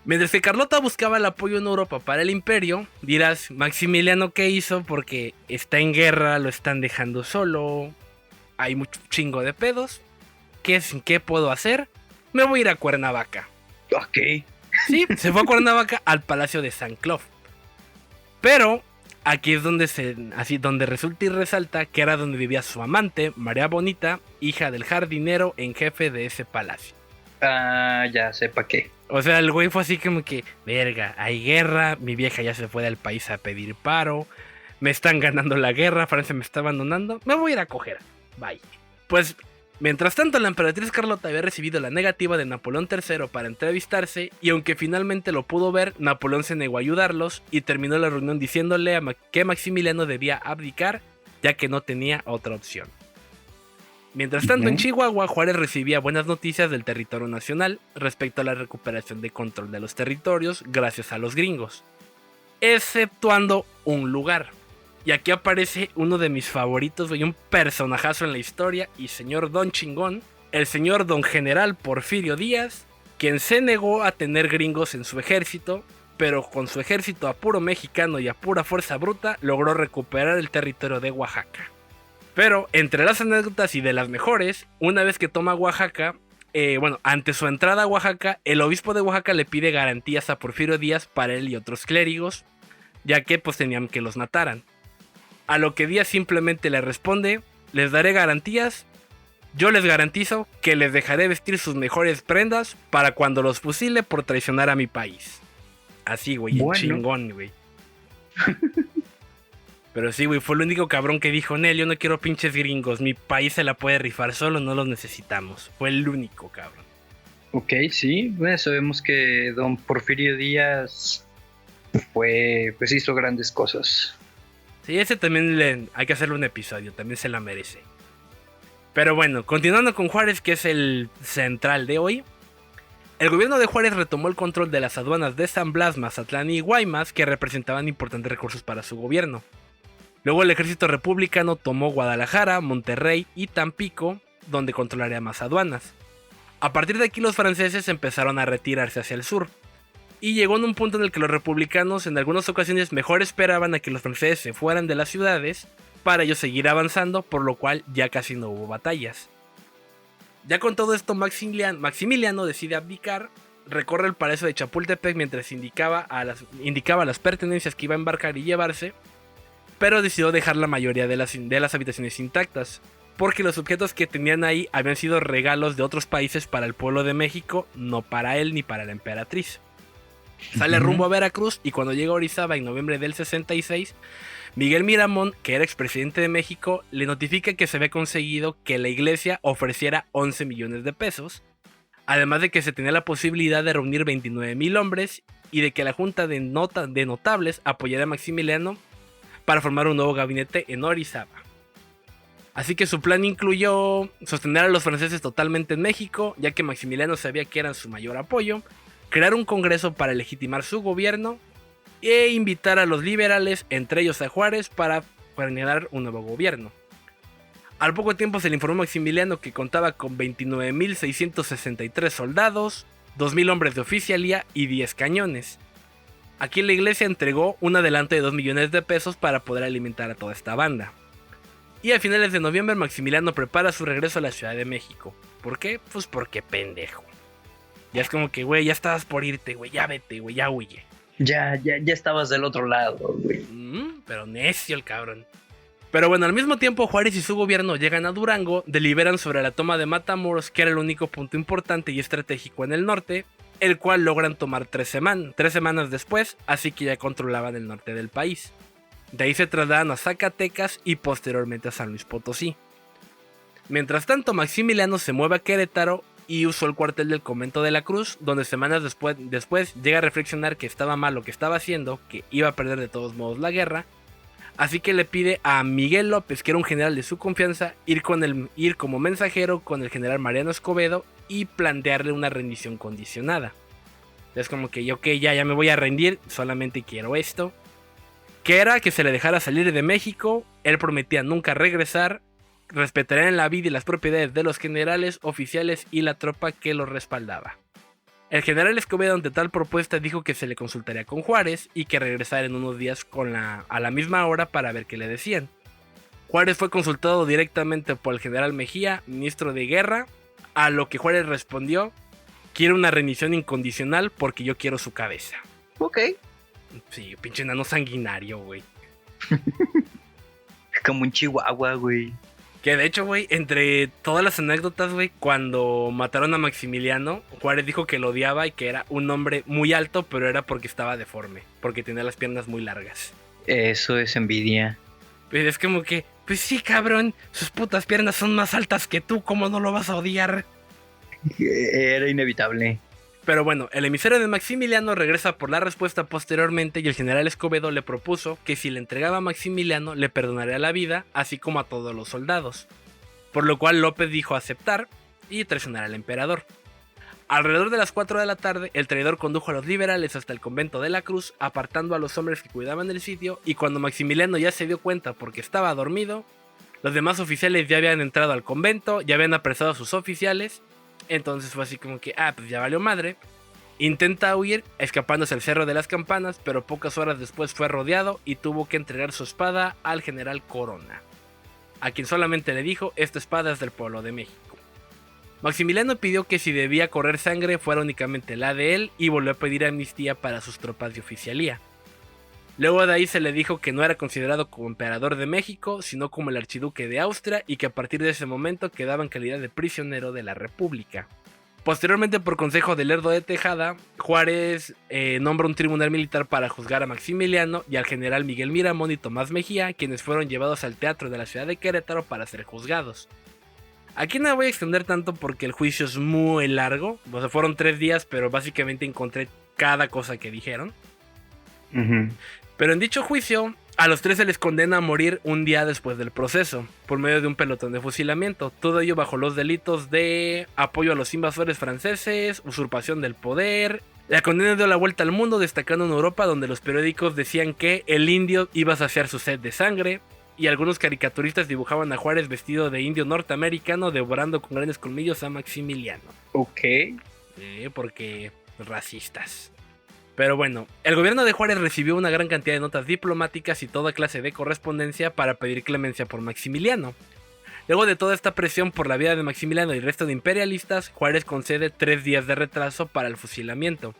Mientras que Carlota buscaba el apoyo en Europa para el imperio, dirás, Maximiliano, ¿qué hizo? Porque está en guerra, lo están dejando solo, hay mucho chingo de pedos. ¿Qué puedo hacer? Me voy a ir a Cuernavaca. Ok. Sí, se fue a Cuernavaca al Palacio de San Clof. Pero aquí es donde resulta y resalta que era donde vivía su amante, María Bonita, hija del jardinero en jefe de ese palacio. Ya sé pa' qué. O sea, el güey fue así como que, verga, hay guerra, mi vieja ya se fue del país a pedir paro, me están ganando la guerra, Francia me está abandonando, me voy a ir a coger, bye. Pues, mientras tanto, la emperatriz Carlota había recibido la negativa de Napoleón III para entrevistarse, y aunque finalmente lo pudo ver, Napoleón se negó a ayudarlos, y terminó la reunión diciéndole que Maximiliano debía abdicar, ya que no tenía otra opción. Mientras tanto, en Chihuahua, Juárez recibía buenas noticias del territorio nacional respecto a la recuperación de control de los territorios gracias a los gringos, exceptuando un lugar. Y aquí aparece uno de mis favoritos, un personajazo en la historia y señor Don Chingón, el señor Don General Porfirio Díaz, quien se negó a tener gringos en su ejército, pero con su ejército a puro mexicano y a pura fuerza bruta logró recuperar el territorio de Oaxaca. Pero entre las anécdotas y de las mejores, una vez que toma Oaxaca, ante su entrada a Oaxaca, el obispo de Oaxaca le pide garantías a Porfirio Díaz para él y otros clérigos, ya que pues tenían que los mataran. A lo que Díaz simplemente le responde: les daré garantías, yo les garantizo que les dejaré vestir sus mejores prendas para cuando los fusile por traicionar a mi país. Así, güey, bueno. Chingón, güey. Pero sí, güey, fue el único cabrón que dijo: Nel, yo no quiero pinches gringos, mi país se la puede rifar solo, no los necesitamos. Fue el único cabrón. Ok, sí, bueno, sabemos que don Porfirio Díaz pues hizo grandes cosas. Sí, ese también hay que hacerle un episodio, también se la merece. Pero bueno, continuando con Juárez, que es el central de hoy. El gobierno de Juárez retomó el control de las aduanas de San Blas, Mazatlán y Guaymas, que representaban importantes recursos para su gobierno. Luego el ejército republicano tomó Guadalajara, Monterrey y Tampico, donde controlaría más aduanas. A partir de aquí los franceses empezaron a retirarse hacia el sur. Y llegó en un punto en el que los republicanos en algunas ocasiones mejor esperaban a que los franceses se fueran de las ciudades para ellos seguir avanzando, por lo cual ya casi no hubo batallas. Ya con todo esto, Maximiliano decide abdicar, recorre el palacio de Chapultepec mientras indicaba las pertenencias que iba a embarcar y llevarse, pero decidió dejar la mayoría de las habitaciones intactas, porque los objetos que tenían ahí habían sido regalos de otros países para el pueblo de México, no para él ni para la emperatriz. Sale rumbo a Veracruz y cuando llega a Orizaba en noviembre del 66, Miguel Miramón, que era expresidente de México, le notifica que se había conseguido que la iglesia ofreciera 11 millones de pesos, además de que se tenía la posibilidad de reunir 29,000 hombres y de que la junta de notables apoyara a Maximiliano para formar un nuevo gabinete en Orizaba. Así que su plan incluyó sostener a los franceses totalmente en México, ya que Maximiliano sabía que eran su mayor apoyo, crear un congreso para legitimar su gobierno e invitar a los liberales, entre ellos a Juárez, para generar un nuevo gobierno. Al poco tiempo se le informó a Maximiliano que contaba con 29,663 soldados, 2,000 hombres de oficialía y 10 cañones. Aquí la iglesia entregó un adelanto de 2 millones de pesos para poder alimentar a toda esta banda. Y a finales de noviembre Maximiliano prepara su regreso a la Ciudad de México. ¿Por qué? Pues porque pendejo. Ya es como que, güey, ya estabas por irte, güey, ya vete, güey, ya huye. Ya estabas del otro lado, güey. Pero necio el cabrón. Pero bueno, al mismo tiempo Juárez y su gobierno llegan a Durango, deliberan sobre la toma de Matamoros, que era el único punto importante y estratégico en el norte, el cual logran tomar 3 semanas después, así que ya controlaban el norte del país. De ahí se trasladan a Zacatecas y posteriormente a San Luis Potosí. Mientras tanto, Maximiliano se mueve a Querétaro y usó el cuartel del convento de la Cruz, donde semanas después llega a reflexionar que estaba mal lo que estaba haciendo, que iba a perder de todos modos la guerra, así que le pide a Miguel López, que era un general de su confianza, ir como mensajero con el general Mariano Escobedo y plantearle una rendición condicionada. Es como que yo, ya me voy a rendir, solamente quiero esto, que era que se le dejara salir de México, él prometía nunca regresar, respetarían la vida y las propiedades de los generales, oficiales y la tropa que los respaldaba. El general Escobedo ante tal propuesta dijo que se le consultaría con Juárez y que regresara en unos días a la misma hora para ver qué le decían. Juárez fue consultado directamente por el general Mejía, ministro de guerra, a lo que Juárez respondió: quiero una rendición incondicional porque yo quiero su cabeza. Ok. Sí, pinche enano sanguinario, güey. Como un chihuahua, güey. Que de hecho, güey, entre todas las anécdotas, güey, cuando mataron a Maximiliano, Juárez dijo que lo odiaba y que era un hombre muy alto, pero era porque estaba deforme, porque tenía las piernas muy largas. Eso es envidia. Pero es como que, pues sí, cabrón, sus putas piernas son más altas que tú, ¿cómo no lo vas a odiar? Era inevitable. Pero bueno, el emisario de Maximiliano regresa por la respuesta posteriormente y el general Escobedo le propuso que si le entregaba a Maximiliano le perdonaría la vida, así como a todos los soldados. Por lo cual López dijo aceptar y traicionar al emperador. Alrededor de las 4 de la tarde, el traidor condujo a los liberales hasta el convento de la Cruz, apartando a los hombres que cuidaban el sitio, y cuando Maximiliano ya se dio cuenta porque estaba dormido, los demás oficiales ya habían entrado al convento, ya habían apresado a sus oficiales. Entonces fue así como que, pues ya valió madre. Intenta huir, escapándose al Cerro de las Campanas, pero pocas horas después fue rodeado y tuvo que entregar su espada al general Corona. a quien solamente le dijo: esta espada es del pueblo de México. Maximiliano pidió que si debía correr sangre fuera únicamente la de él y volvió a pedir amnistía para sus tropas de oficialía. Luego de ahí se le dijo que no era considerado como emperador de México, sino como el archiduque de Austria, y que a partir de ese momento quedaba en calidad de prisionero de la República. Posteriormente, por consejo de Lerdo de Tejada, Juárez nombra un tribunal militar para juzgar a Maximiliano y al general Miguel Miramón y Tomás Mejía, quienes fueron llevados al teatro de la ciudad de Querétaro para ser juzgados. Aquí no me voy a extender tanto porque el juicio es muy largo, o sea, fueron 3 días, pero básicamente encontré cada cosa que dijeron. Pero en dicho juicio, a los 3 se les condena a morir un día después del proceso, por medio de un pelotón de fusilamiento. Todo ello bajo los delitos de apoyo a los invasores franceses, usurpación del poder. La condena dio la vuelta al mundo, destacando en Europa, donde los periódicos decían que el indio iba a saciar su sed de sangre, y algunos caricaturistas dibujaban a Juárez vestido de indio norteamericano, devorando con grandes colmillos a Maximiliano. Ok. Porque racistas. Pero bueno, el gobierno de Juárez recibió una gran cantidad de notas diplomáticas y toda clase de correspondencia para pedir clemencia por Maximiliano. Luego de toda esta presión por la vida de Maximiliano y el resto de imperialistas, Juárez concede 3 días de retraso para el fusilamiento.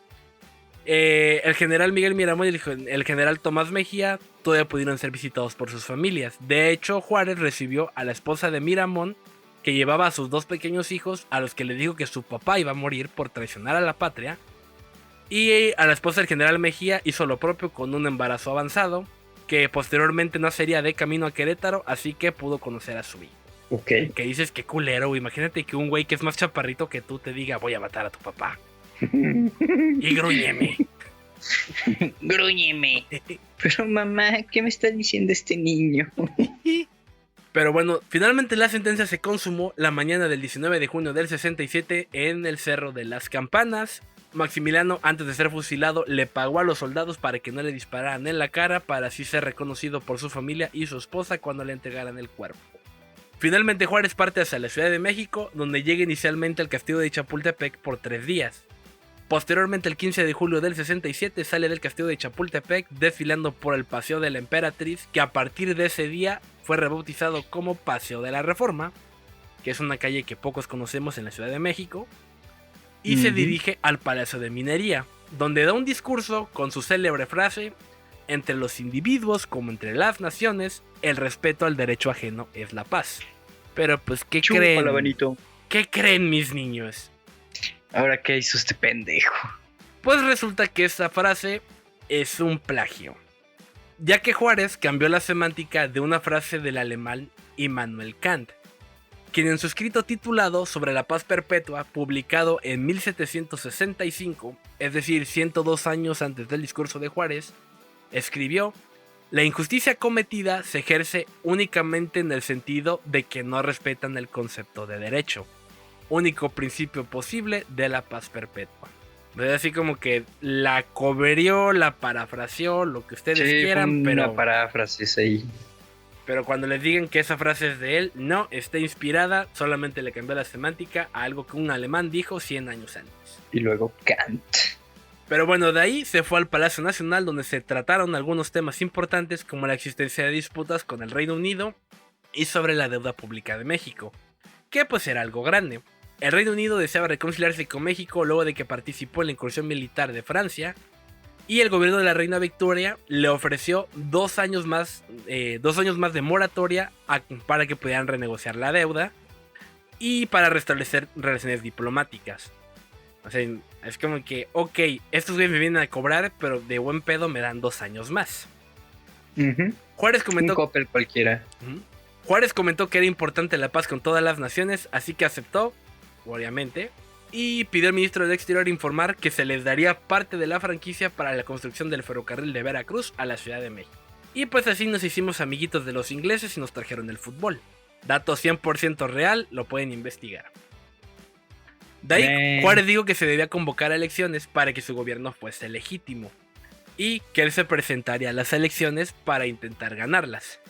El general Miguel Miramón y el general Tomás Mejía todavía pudieron ser visitados por sus familias. De hecho, Juárez recibió a la esposa de Miramón, que llevaba a sus 2 pequeños hijos, a los que le dijo que su papá iba a morir por traicionar a la patria. Y a la esposa del general Mejía hizo lo propio con un embarazo avanzado, que posteriormente nacería de camino a Querétaro, así que pudo conocer a su hijo. Ok. Que dices que culero, güey. Imagínate que un güey que es más chaparrito que tú te diga: voy a matar a tu papá. Y grúñeme. Grúñeme. Pero mamá, ¿qué me está diciendo este niño? Pero bueno, finalmente la sentencia se consumó la mañana del 19 de junio del 67 en el Cerro de las Campanas. Maximiliano, antes de ser fusilado, le pagó a los soldados para que no le dispararan en la cara, para así ser reconocido por su familia y su esposa cuando le entregaran el cuerpo. Finalmente Juárez parte hacia la Ciudad de México, donde llega inicialmente al castillo de Chapultepec por 3 días. Posteriormente, el 15 de julio del 67, sale del castillo de Chapultepec desfilando por el Paseo de la Emperatriz, que a partir de ese día fue rebautizado como Paseo de la Reforma, que es una calle que pocos conocemos en la Ciudad de México, y se dirige al Palacio de Minería, donde da un discurso con su célebre frase: entre los individuos como entre las naciones, el respeto al derecho ajeno es la paz. Pero pues, ¿qué creen? ¿Qué creen, mis niños? ¿Ahora qué hizo este pendejo? Pues resulta que esta frase es un plagio, ya que Juárez cambió la semántica de una frase del alemán Immanuel Kant, quien en su escrito titulado Sobre la paz perpetua, publicado en 1765, es decir, 102 años antes del discurso de Juárez, escribió: la injusticia cometida se ejerce únicamente en el sentido de que no respetan el concepto de derecho, único principio posible de la paz perpetua. Así como que la coverió, la parafraseó, lo que ustedes quieran, pero una paráfrasis ahí. Pero cuando les digan que esa frase es de él, no, está inspirada, solamente le cambió la semántica a algo que un alemán dijo 100 años antes. Y luego Kant. Pero bueno, de ahí se fue al Palacio Nacional, donde se trataron algunos temas importantes como la existencia de disputas con el Reino Unido y sobre la deuda pública de México, que pues era algo grande. El Reino Unido deseaba reconciliarse con México luego de que participó en la incursión militar de Francia, y el gobierno de la reina Victoria le ofreció 2 años más de moratoria para que pudieran renegociar la deuda y para restablecer relaciones diplomáticas. O sea, es como que, ok, estos güeyes me vienen a cobrar, pero de buen pedo me dan 2 años más. Juárez comentó... Un Coppel cualquiera. Juárez comentó que era importante la paz con todas las naciones, así que aceptó, obviamente, y pidió al ministro del Exterior informar que se les daría parte de la franquicia para la construcción del ferrocarril de Veracruz a la Ciudad de México. Y pues así nos hicimos amiguitos de los ingleses y nos trajeron el fútbol. Dato 100% real, lo pueden investigar. De ahí, Juárez dijo que se debía convocar a elecciones para que su gobierno fuese legítimo, y que él se presentaría a las elecciones para intentar ganarlas.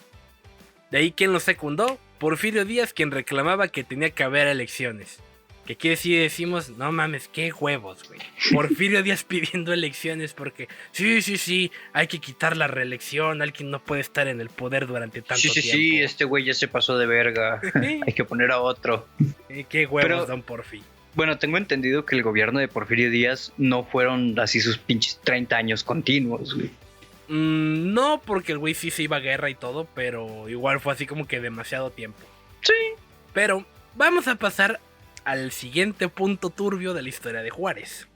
De ahí, ¿quién lo secundó? Porfirio Díaz, quien reclamaba que tenía que haber elecciones, Que aquí sí decimos, no mames, qué huevos, güey. Porfirio Díaz pidiendo elecciones porque sí, hay que quitar la reelección, alguien no puede estar en el poder durante tanto tiempo. Sí, este güey ya se pasó de verga. Hay que poner a otro. Qué huevos, don Porfi. Bueno, tengo entendido que el gobierno de Porfirio Díaz no fueron así sus pinches 30 años continuos, güey. No, porque el güey sí se iba a guerra y todo, pero igual fue así como que demasiado tiempo. Sí. Pero vamos a pasar al siguiente punto turbio de la historia de Juárez.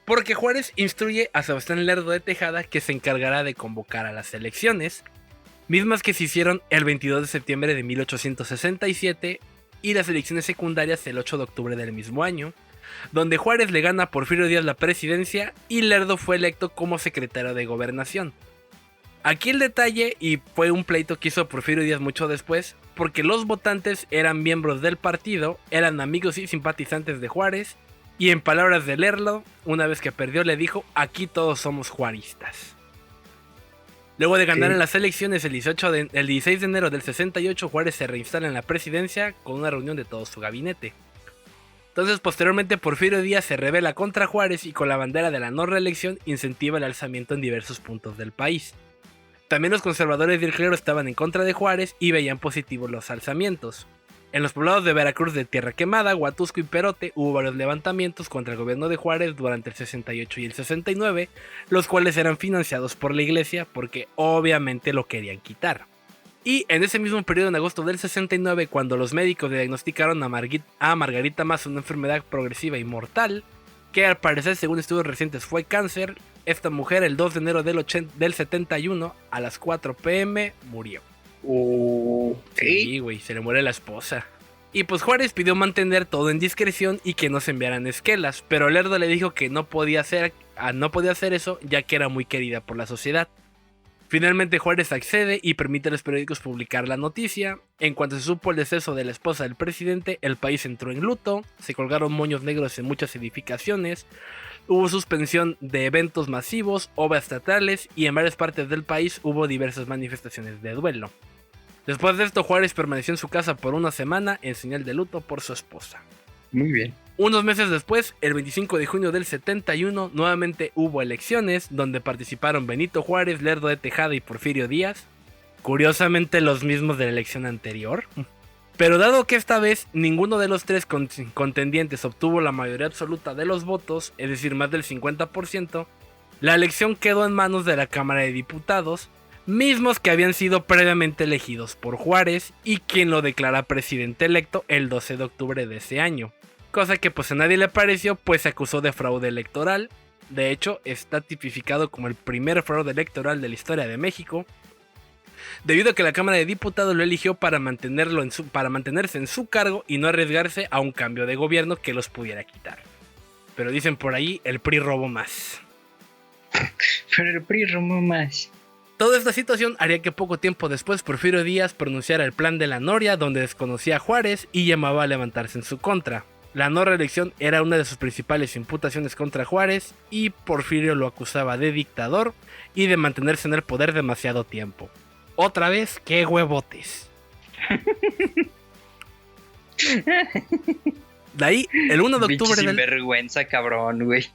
Porque Juárez instruye a Sebastián Lerdo de Tejada que se encargará de convocar a las elecciones, mismas que se hicieron el 22 de septiembre de 1867 y las elecciones secundarias el 8 de octubre del mismo año, donde Juárez le gana a Porfirio Díaz la presidencia y Lerdo fue electo como secretario de Gobernación. Aquí el detalle, y fue un pleito que hizo Porfirio Díaz mucho después, porque los votantes eran miembros del partido, eran amigos y simpatizantes de Juárez, y en palabras de Lerdo, una vez que perdió le dijo, aquí todos somos juaristas. Luego de ganar en las elecciones el 16 de enero del 68, Juárez se reinstala en la presidencia con una reunión de todo su gabinete. Entonces, posteriormente, Porfirio Díaz se rebela contra Juárez y con la bandera de la no reelección incentiva el alzamiento en diversos puntos del país. También los conservadores del clero estaban en contra de Juárez y veían positivos los alzamientos. En los poblados de Veracruz de Tierra Quemada, Huatusco y Perote hubo varios levantamientos contra el gobierno de Juárez durante el 68 y el 69, los cuales eran financiados por la iglesia porque obviamente lo querían quitar. Y en ese mismo periodo, en agosto del 69, cuando los médicos le diagnosticaron a Margarita Mazo una enfermedad progresiva y mortal, que al parecer, según estudios recientes, fue cáncer, esta mujer el 2 de enero del 71 a las 4 p.m. murió. Sí, güey, se le muere la esposa. Y pues Juárez pidió mantener todo en discreción y que no se enviaran esquelas, pero Lerdo le dijo que no podía hacer eso ya que era muy querida por la sociedad. Finalmente Juárez accede y permite a los periódicos publicar la noticia. En cuanto se supo el deceso de la esposa del presidente, el país entró en luto, se colgaron moños negros en muchas edificaciones, hubo suspensión de eventos masivos, obras estatales y en varias partes del país hubo diversas manifestaciones de duelo. Después de esto, Juárez permaneció en su casa por una semana en señal de luto por su esposa. Muy bien. Unos meses después, el 25 de junio del 71, nuevamente hubo elecciones donde participaron Benito Juárez, Lerdo de Tejada y Porfirio Díaz. Curiosamente los mismos de la elección anterior. Pero dado que esta vez ninguno de los tres contendientes obtuvo la mayoría absoluta de los votos, es decir, más del 50%, la elección quedó en manos de la Cámara de Diputados, mismos que habían sido previamente elegidos por Juárez y quien lo declara presidente electo el 12 de octubre de ese año. Cosa que pues a nadie le pareció, pues se acusó de fraude electoral. De hecho, está tipificado como el primer fraude electoral de la historia de México, debido a que la Cámara de Diputados lo eligió para mantenerse en su cargo y no arriesgarse a un cambio de gobierno que los pudiera quitar. Pero dicen por ahí, el PRI robó más. Pero el PRI robó más. Toda esta situación haría que poco tiempo después Porfirio Díaz pronunciara el Plan de la Noria, donde desconocía a Juárez y llamaba a levantarse en su contra. La no reelección era una de sus principales imputaciones contra Juárez y Porfirio lo acusaba de dictador y de mantenerse en el poder demasiado tiempo. Otra vez, qué huevotes. De ahí, el 1 de octubre del... Sinvergüenza, cabrón, güey.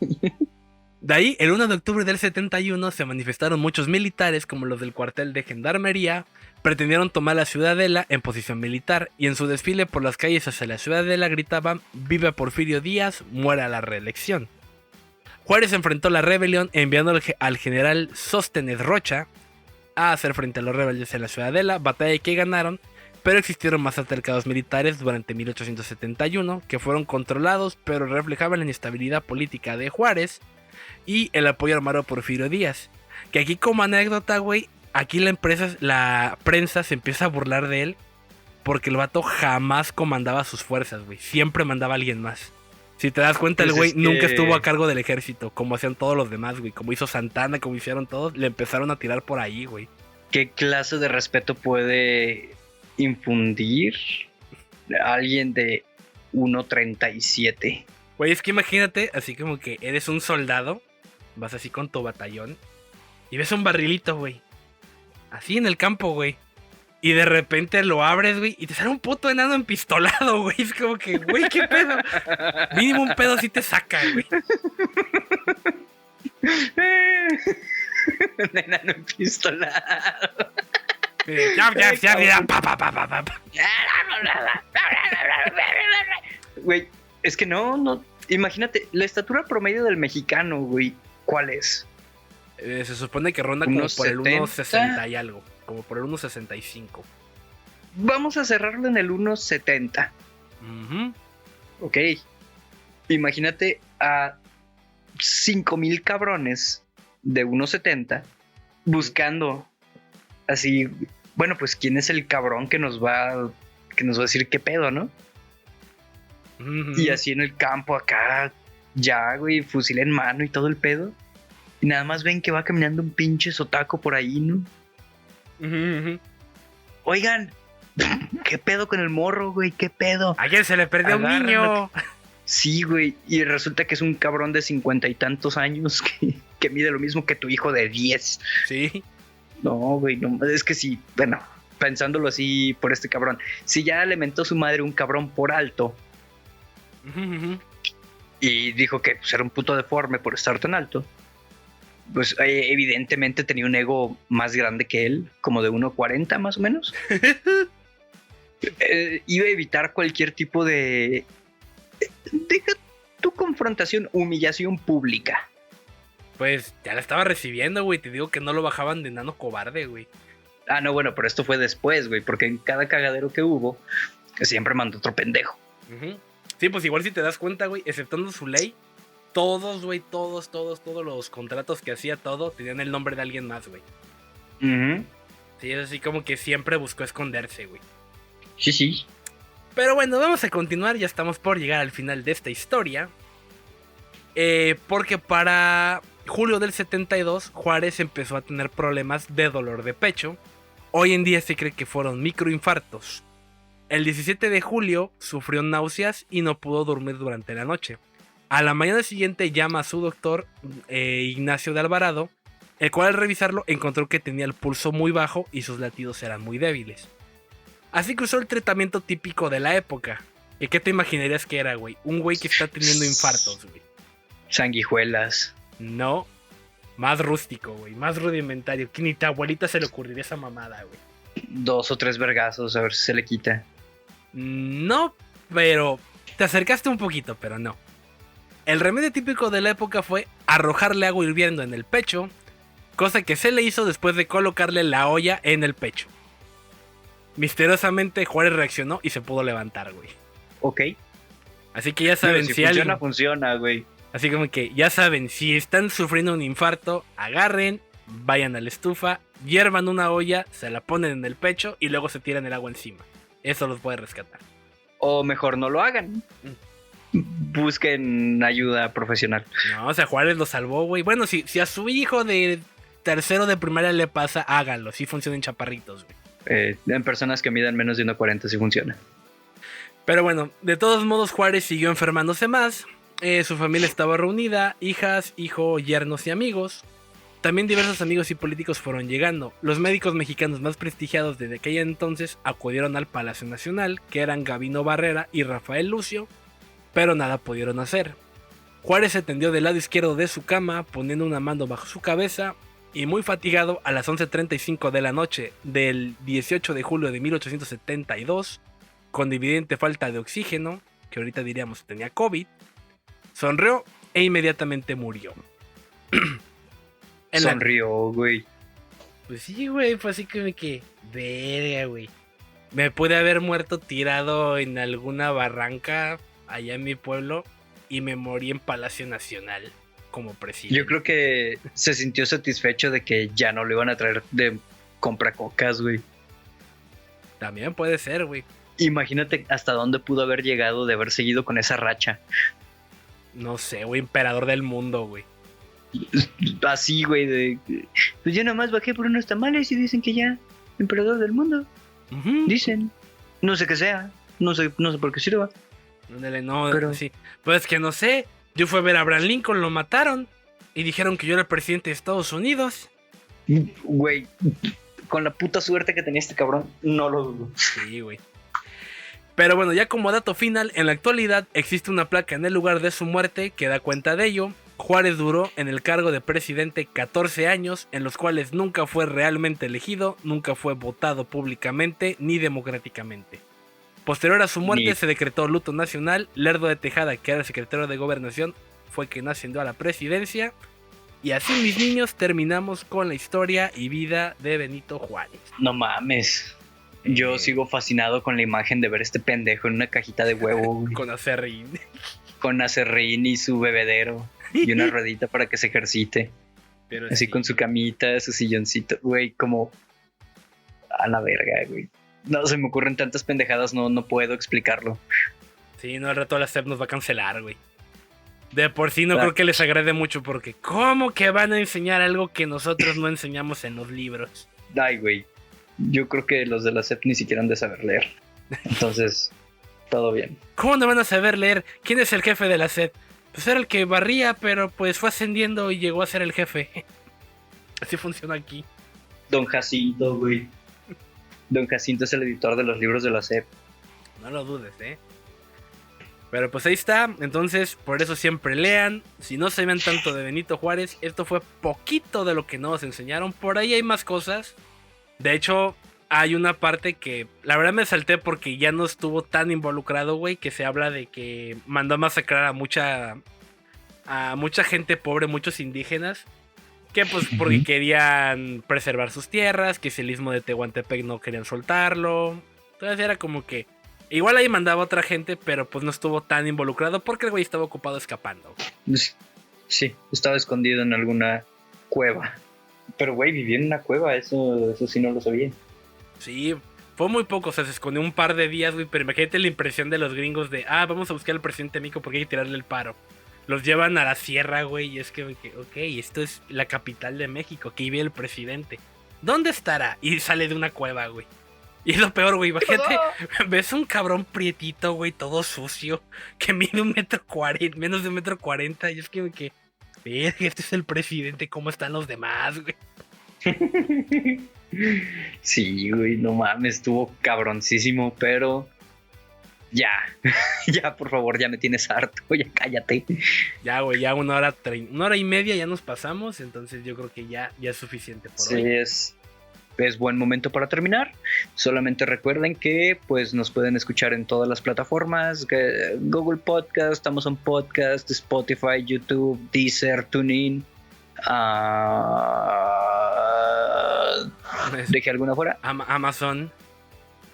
De ahí, el 1 de octubre del 71 se manifestaron muchos militares como los del cuartel de Gendarmería, pretendieron tomar la Ciudadela en posición militar y en su desfile por las calles hacia la Ciudadela gritaban «Viva Porfirio Díaz, muera la reelección». Juárez enfrentó la rebelión enviando al general Sóstenes Rocha a hacer frente a los rebeldes en la Ciudadela, batalla que ganaron, pero existieron más altercados militares durante 1871 que fueron controlados pero reflejaban la inestabilidad política de Juárez y el apoyo armado a Porfirio Díaz. Que aquí como anécdota, güey, aquí la prensa se empieza a burlar de él porque el vato jamás comandaba sus fuerzas, güey. Siempre mandaba a alguien más. Si te das cuenta, pues el güey nunca estuvo a cargo del ejército, como hacían todos los demás, güey. Como hizo Santana, como hicieron todos, le empezaron a tirar por ahí, güey. ¿Qué clase de respeto puede infundir a alguien de 1.37? Güey, es que imagínate, así como que eres un soldado, vas así con tu batallón y ves un barrilito, güey. Así en el campo, güey. Y de repente lo abres, güey, y te sale un puto enano empistolado, güey. Es como que, güey, ¿qué pedo? Mínimo un pedo sí te saca, güey. Un enano empistolado. Ya, pa. Güey, es que no. Imagínate, la estatura promedio del mexicano, güey, ¿cuál es? Se supone que ronda como por el 1.60 y algo. Como por el 1.65. Vamos a cerrarlo en el 1.70. Uh-huh. Ok. Imagínate a 5,000 cabrones de 1.70 buscando así. Bueno, pues quién es el cabrón que nos va a decir qué pedo, ¿no? Uh-huh. Y así en el campo acá, ya, güey, fusil en mano y todo el pedo. Y nada más ven que va caminando un pinche sotaco por ahí, ¿no? Uh-huh. Oigan, ¿qué pedo con el morro, güey? ¿Qué pedo? ¿A quién se le perdió un niño? Sí, güey, y resulta que es un cabrón de 50 y tantos años que mide lo mismo que tu hijo de 10. Sí. No, güey, no, es que sí, bueno, pensándolo así por este cabrón, si ya le mentó a su madre un cabrón por alto, uh-huh, y dijo que pues, era un puto deforme por estar tan alto, pues evidentemente tenía un ego más grande que él, como de 1.40 más o menos. Iba a evitar cualquier tipo de... Deja tu confrontación, humillación pública. Pues ya la estaba recibiendo, güey. Te digo que no lo bajaban de enano cobarde, güey. Ah, no, bueno, pero esto fue después, güey, porque en cada cagadero que hubo, siempre mandó otro pendejo. Uh-huh. Sí, pues igual si te das cuenta, güey, exceptando su ley, todos, güey, todos los contratos que hacía todo tenían el nombre de alguien más, güey. Uh-huh. Sí, es así como que siempre buscó esconderse, güey. Sí. Pero bueno, vamos a continuar, ya estamos por llegar al final de esta historia. Porque para julio del 72, Juárez empezó a tener problemas de dolor de pecho. Hoy en día se cree que fueron microinfartos. El 17 de julio sufrió náuseas y no pudo dormir durante la noche. A la mañana siguiente llama a su doctor, Ignacio de Alvarado, el cual al revisarlo encontró que tenía el pulso muy bajo y sus latidos eran muy débiles. Así que usó el tratamiento típico de la época. ¿Y qué te imaginarías que era, güey? Un güey que está teniendo infartos, güey. Sanguijuelas. No, más rústico, güey, más rudimentario. Que ni tu abuelita se le ocurriría esa mamada, güey. 2 o 3 vergazos, a ver si se le quita. No, pero te acercaste un poquito, pero no. El remedio típico de la época fue arrojarle agua hirviendo en el pecho, cosa que se le hizo después de colocarle la olla en el pecho. Misteriosamente Juárez reaccionó y se pudo levantar, güey. Ok. Así que ya saben, si funciona, güey. Así como que ya saben, si están sufriendo un infarto, agarren, vayan a la estufa, hiervan una olla, se la ponen en el pecho y luego se tiran el agua encima. Eso los puede rescatar. O mejor no lo hagan. Busquen ayuda profesional. No, o sea, Juárez lo salvó, güey. Bueno, si a su hijo de tercero de primaria le pasa, háganlo. Sí funcionan chaparritos, güey. En personas que midan menos de 1.40 sí funciona. Pero bueno, de todos modos Juárez siguió enfermándose más. Su familia estaba reunida, hijas, hijo, yernos y amigos. También diversos amigos y políticos fueron llegando. Los médicos mexicanos más prestigiados desde aquella entonces acudieron al Palacio Nacional, que eran Gabino Barrera y Rafael Lucio, pero nada pudieron hacer. Juárez se tendió del lado izquierdo de su cama, poniendo una mano bajo su cabeza, y muy fatigado, a las 11:35 de la noche del 18 de julio de 1872, con evidente falta de oxígeno, que ahorita diríamos tenía COVID, sonrió e inmediatamente murió. Sonrió, güey. Pues sí, güey, fue así que verga, güey. Me pude haber muerto tirado en alguna barranca allá en mi pueblo y me morí en Palacio Nacional como presidente. Yo creo que se sintió satisfecho de que ya no lo iban a traer de compracocas, güey. También puede ser, güey. Imagínate hasta dónde pudo haber llegado de haber seguido con esa racha. No sé, güey, emperador del mundo, güey. Así, güey, pues yo nomás bajé por unos tamales y dicen que ya emperador del mundo. Uh-huh. Dicen, no sé qué sea, no sé por qué sirva. No, pero sí. Pues que no sé, yo fui a ver a Abraham Lincoln, lo mataron y dijeron que yo era el presidente de Estados Unidos. Güey, con la puta suerte que tenía este cabrón, no lo dudo. Sí, güey. Pero bueno, ya como dato final, en la actualidad existe una placa en el lugar de su muerte que da cuenta de ello. Juárez duró en el cargo de presidente 14 años, en los cuales nunca fue realmente elegido, nunca fue votado públicamente ni democráticamente. Posterior a su muerte se decretó luto nacional. Lerdo de Tejada, que era el secretario de Gobernación, fue quien ascendió a la presidencia. Y así, mis niños, terminamos con la historia y vida de Benito Juárez. No mames. Yo sigo fascinado con la imagen de ver este pendejo en una cajita de huevo. Con acerrín. Con acerrín y su bebedero. Y una ruedita para que se ejercite. Pero así sí, con su camita, su silloncito. Güey, como... a la verga, güey. No, se me ocurren tantas pendejadas, no puedo explicarlo. Sí, no, al rato la SEP nos va a cancelar, güey. De por sí no creo que les agrade mucho porque ¿cómo que van a enseñar algo que nosotros no enseñamos en los libros? Ay, güey. Yo creo que los de la SEP ni siquiera han de saber leer. Entonces, todo bien. ¿Cómo no van a saber leer? ¿Quién es el jefe de la SEP? Pues era el que barría, pero pues fue ascendiendo y llegó a ser el jefe. Así funciona aquí. Don Jacinto, güey. Don Jacinto es el editor de los libros de la SEP. No lo dudes, Pero pues ahí está. Entonces, por eso siempre lean. Si no se ven tanto de Benito Juárez, esto fue poquito de lo que nos enseñaron. Por ahí hay más cosas. De hecho, hay una parte que la verdad me salté porque ya no estuvo tan involucrado, güey. Que se habla de que mandó a masacrar a mucha gente pobre, muchos indígenas. Que pues porque querían preservar sus tierras, que si el istmo de Tehuantepec no querían soltarlo. Entonces era como que igual ahí mandaba otra gente, pero pues no estuvo tan involucrado porque el güey estaba ocupado escapando. Sí, estaba escondido en alguna cueva. Pero güey, vivía en una cueva, eso sí no lo sabía. Sí, fue muy poco, o sea, se escondió un par de días, güey, pero imagínate la impresión de los gringos de, vamos a buscar al presidente de México porque hay que tirarle el paro. Los llevan a la sierra, güey, y es que, ok, esto es la capital de México, aquí vive el presidente. ¿Dónde estará? Y sale de una cueva, güey. Y es lo peor, güey, imagínate, ves un cabrón prietito, güey, todo sucio, que mide 1.40 m, menos de 1.40 m, y es que, este es el presidente, ¿cómo están los demás, güey? Sí, güey, no mames, estuvo cabroncísimo, pero... Ya, por favor, ya me tienes harto, ya cállate. Ya, güey, ya 1 hora y media ya nos pasamos, entonces yo creo que ya es suficiente por hoy. Sí, es buen momento para terminar. Solamente recuerden que pues nos pueden escuchar en todas las plataformas, Google Podcast, Amazon Podcast, Spotify, YouTube, Deezer, TuneIn. ¿Dejé alguna fuera? Amazon.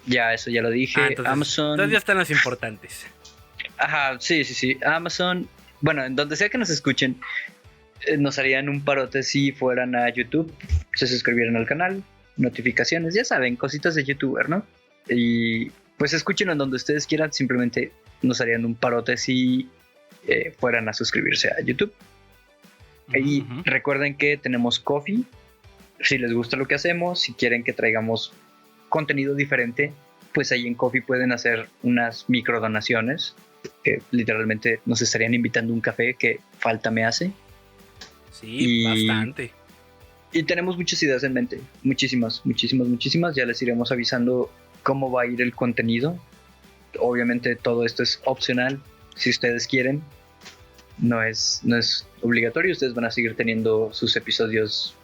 Ya, eso ya lo dije. Amazon. Entonces ya están las importantes. Ajá, sí. Amazon. Bueno, en donde sea que nos escuchen, nos harían un parote si fueran a YouTube, se suscribieran al canal, notificaciones, ya saben, cositas de YouTuber, ¿no? Y pues escuchen en donde ustedes quieran, simplemente nos harían un parote si fueran a suscribirse a YouTube. Y recuerden que tenemos Ko-fi. Si les gusta lo que hacemos, si quieren que traigamos contenido diferente, pues ahí en Ko-fi pueden hacer unas micro donaciones que literalmente nos estarían invitando un café que falta me hace. Sí, bastante. Y tenemos muchas ideas en mente, muchísimas. Ya les iremos avisando cómo va a ir el contenido. Obviamente todo esto es opcional, si ustedes quieren. No es obligatorio, ustedes van a seguir teniendo sus episodios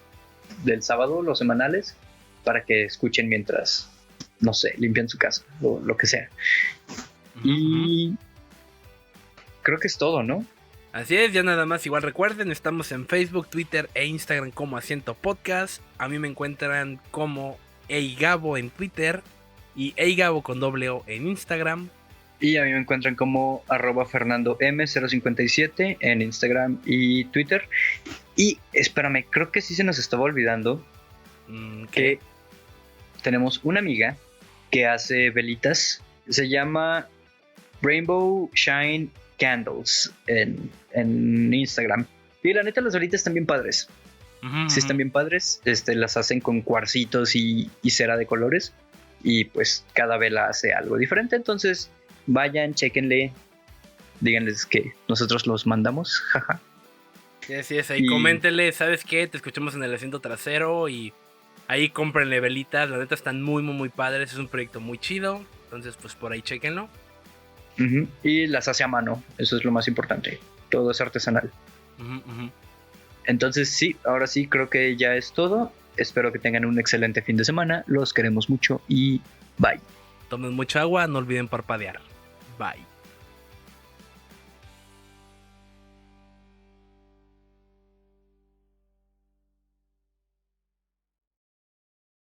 del sábado, los semanales, para que escuchen mientras, no sé, limpian su casa o lo que sea. Y creo que es todo, ¿no? Así es, ya nada más. Igual recuerden, estamos en Facebook, Twitter e Instagram como Asiento Podcast. A mí me encuentran como Eigabo en Twitter y Eigabo con ~O en Instagram. Y a mí me encuentran como @FernandoM057 en Instagram y Twitter. Y espérame, creo que sí se nos estaba olvidando que tenemos una amiga que hace velitas. Se llama Rainbow Shine Candles en Instagram. Y la neta, las velitas están bien padres. Sí, están bien padres. Las hacen con cuarcitos y cera de colores. Y pues cada vela hace algo diferente. Entonces vayan, chéquenle. Díganles que nosotros los mandamos. Jaja. Sí, así es. Ahí coméntenle, ¿sabes qué? Te escuchamos en el asiento trasero y Ahí cómprenle velitas, la neta están muy, muy, muy padres. Es un proyecto muy chido. Entonces, pues por ahí chéquenlo. Y las hace a mano, eso es lo más importante. Todo es artesanal. Entonces sí, ahora sí creo que ya es todo. Espero que tengan un excelente fin de semana. Los queremos mucho y bye. Tomen mucha agua, no olviden parpadear. Bye.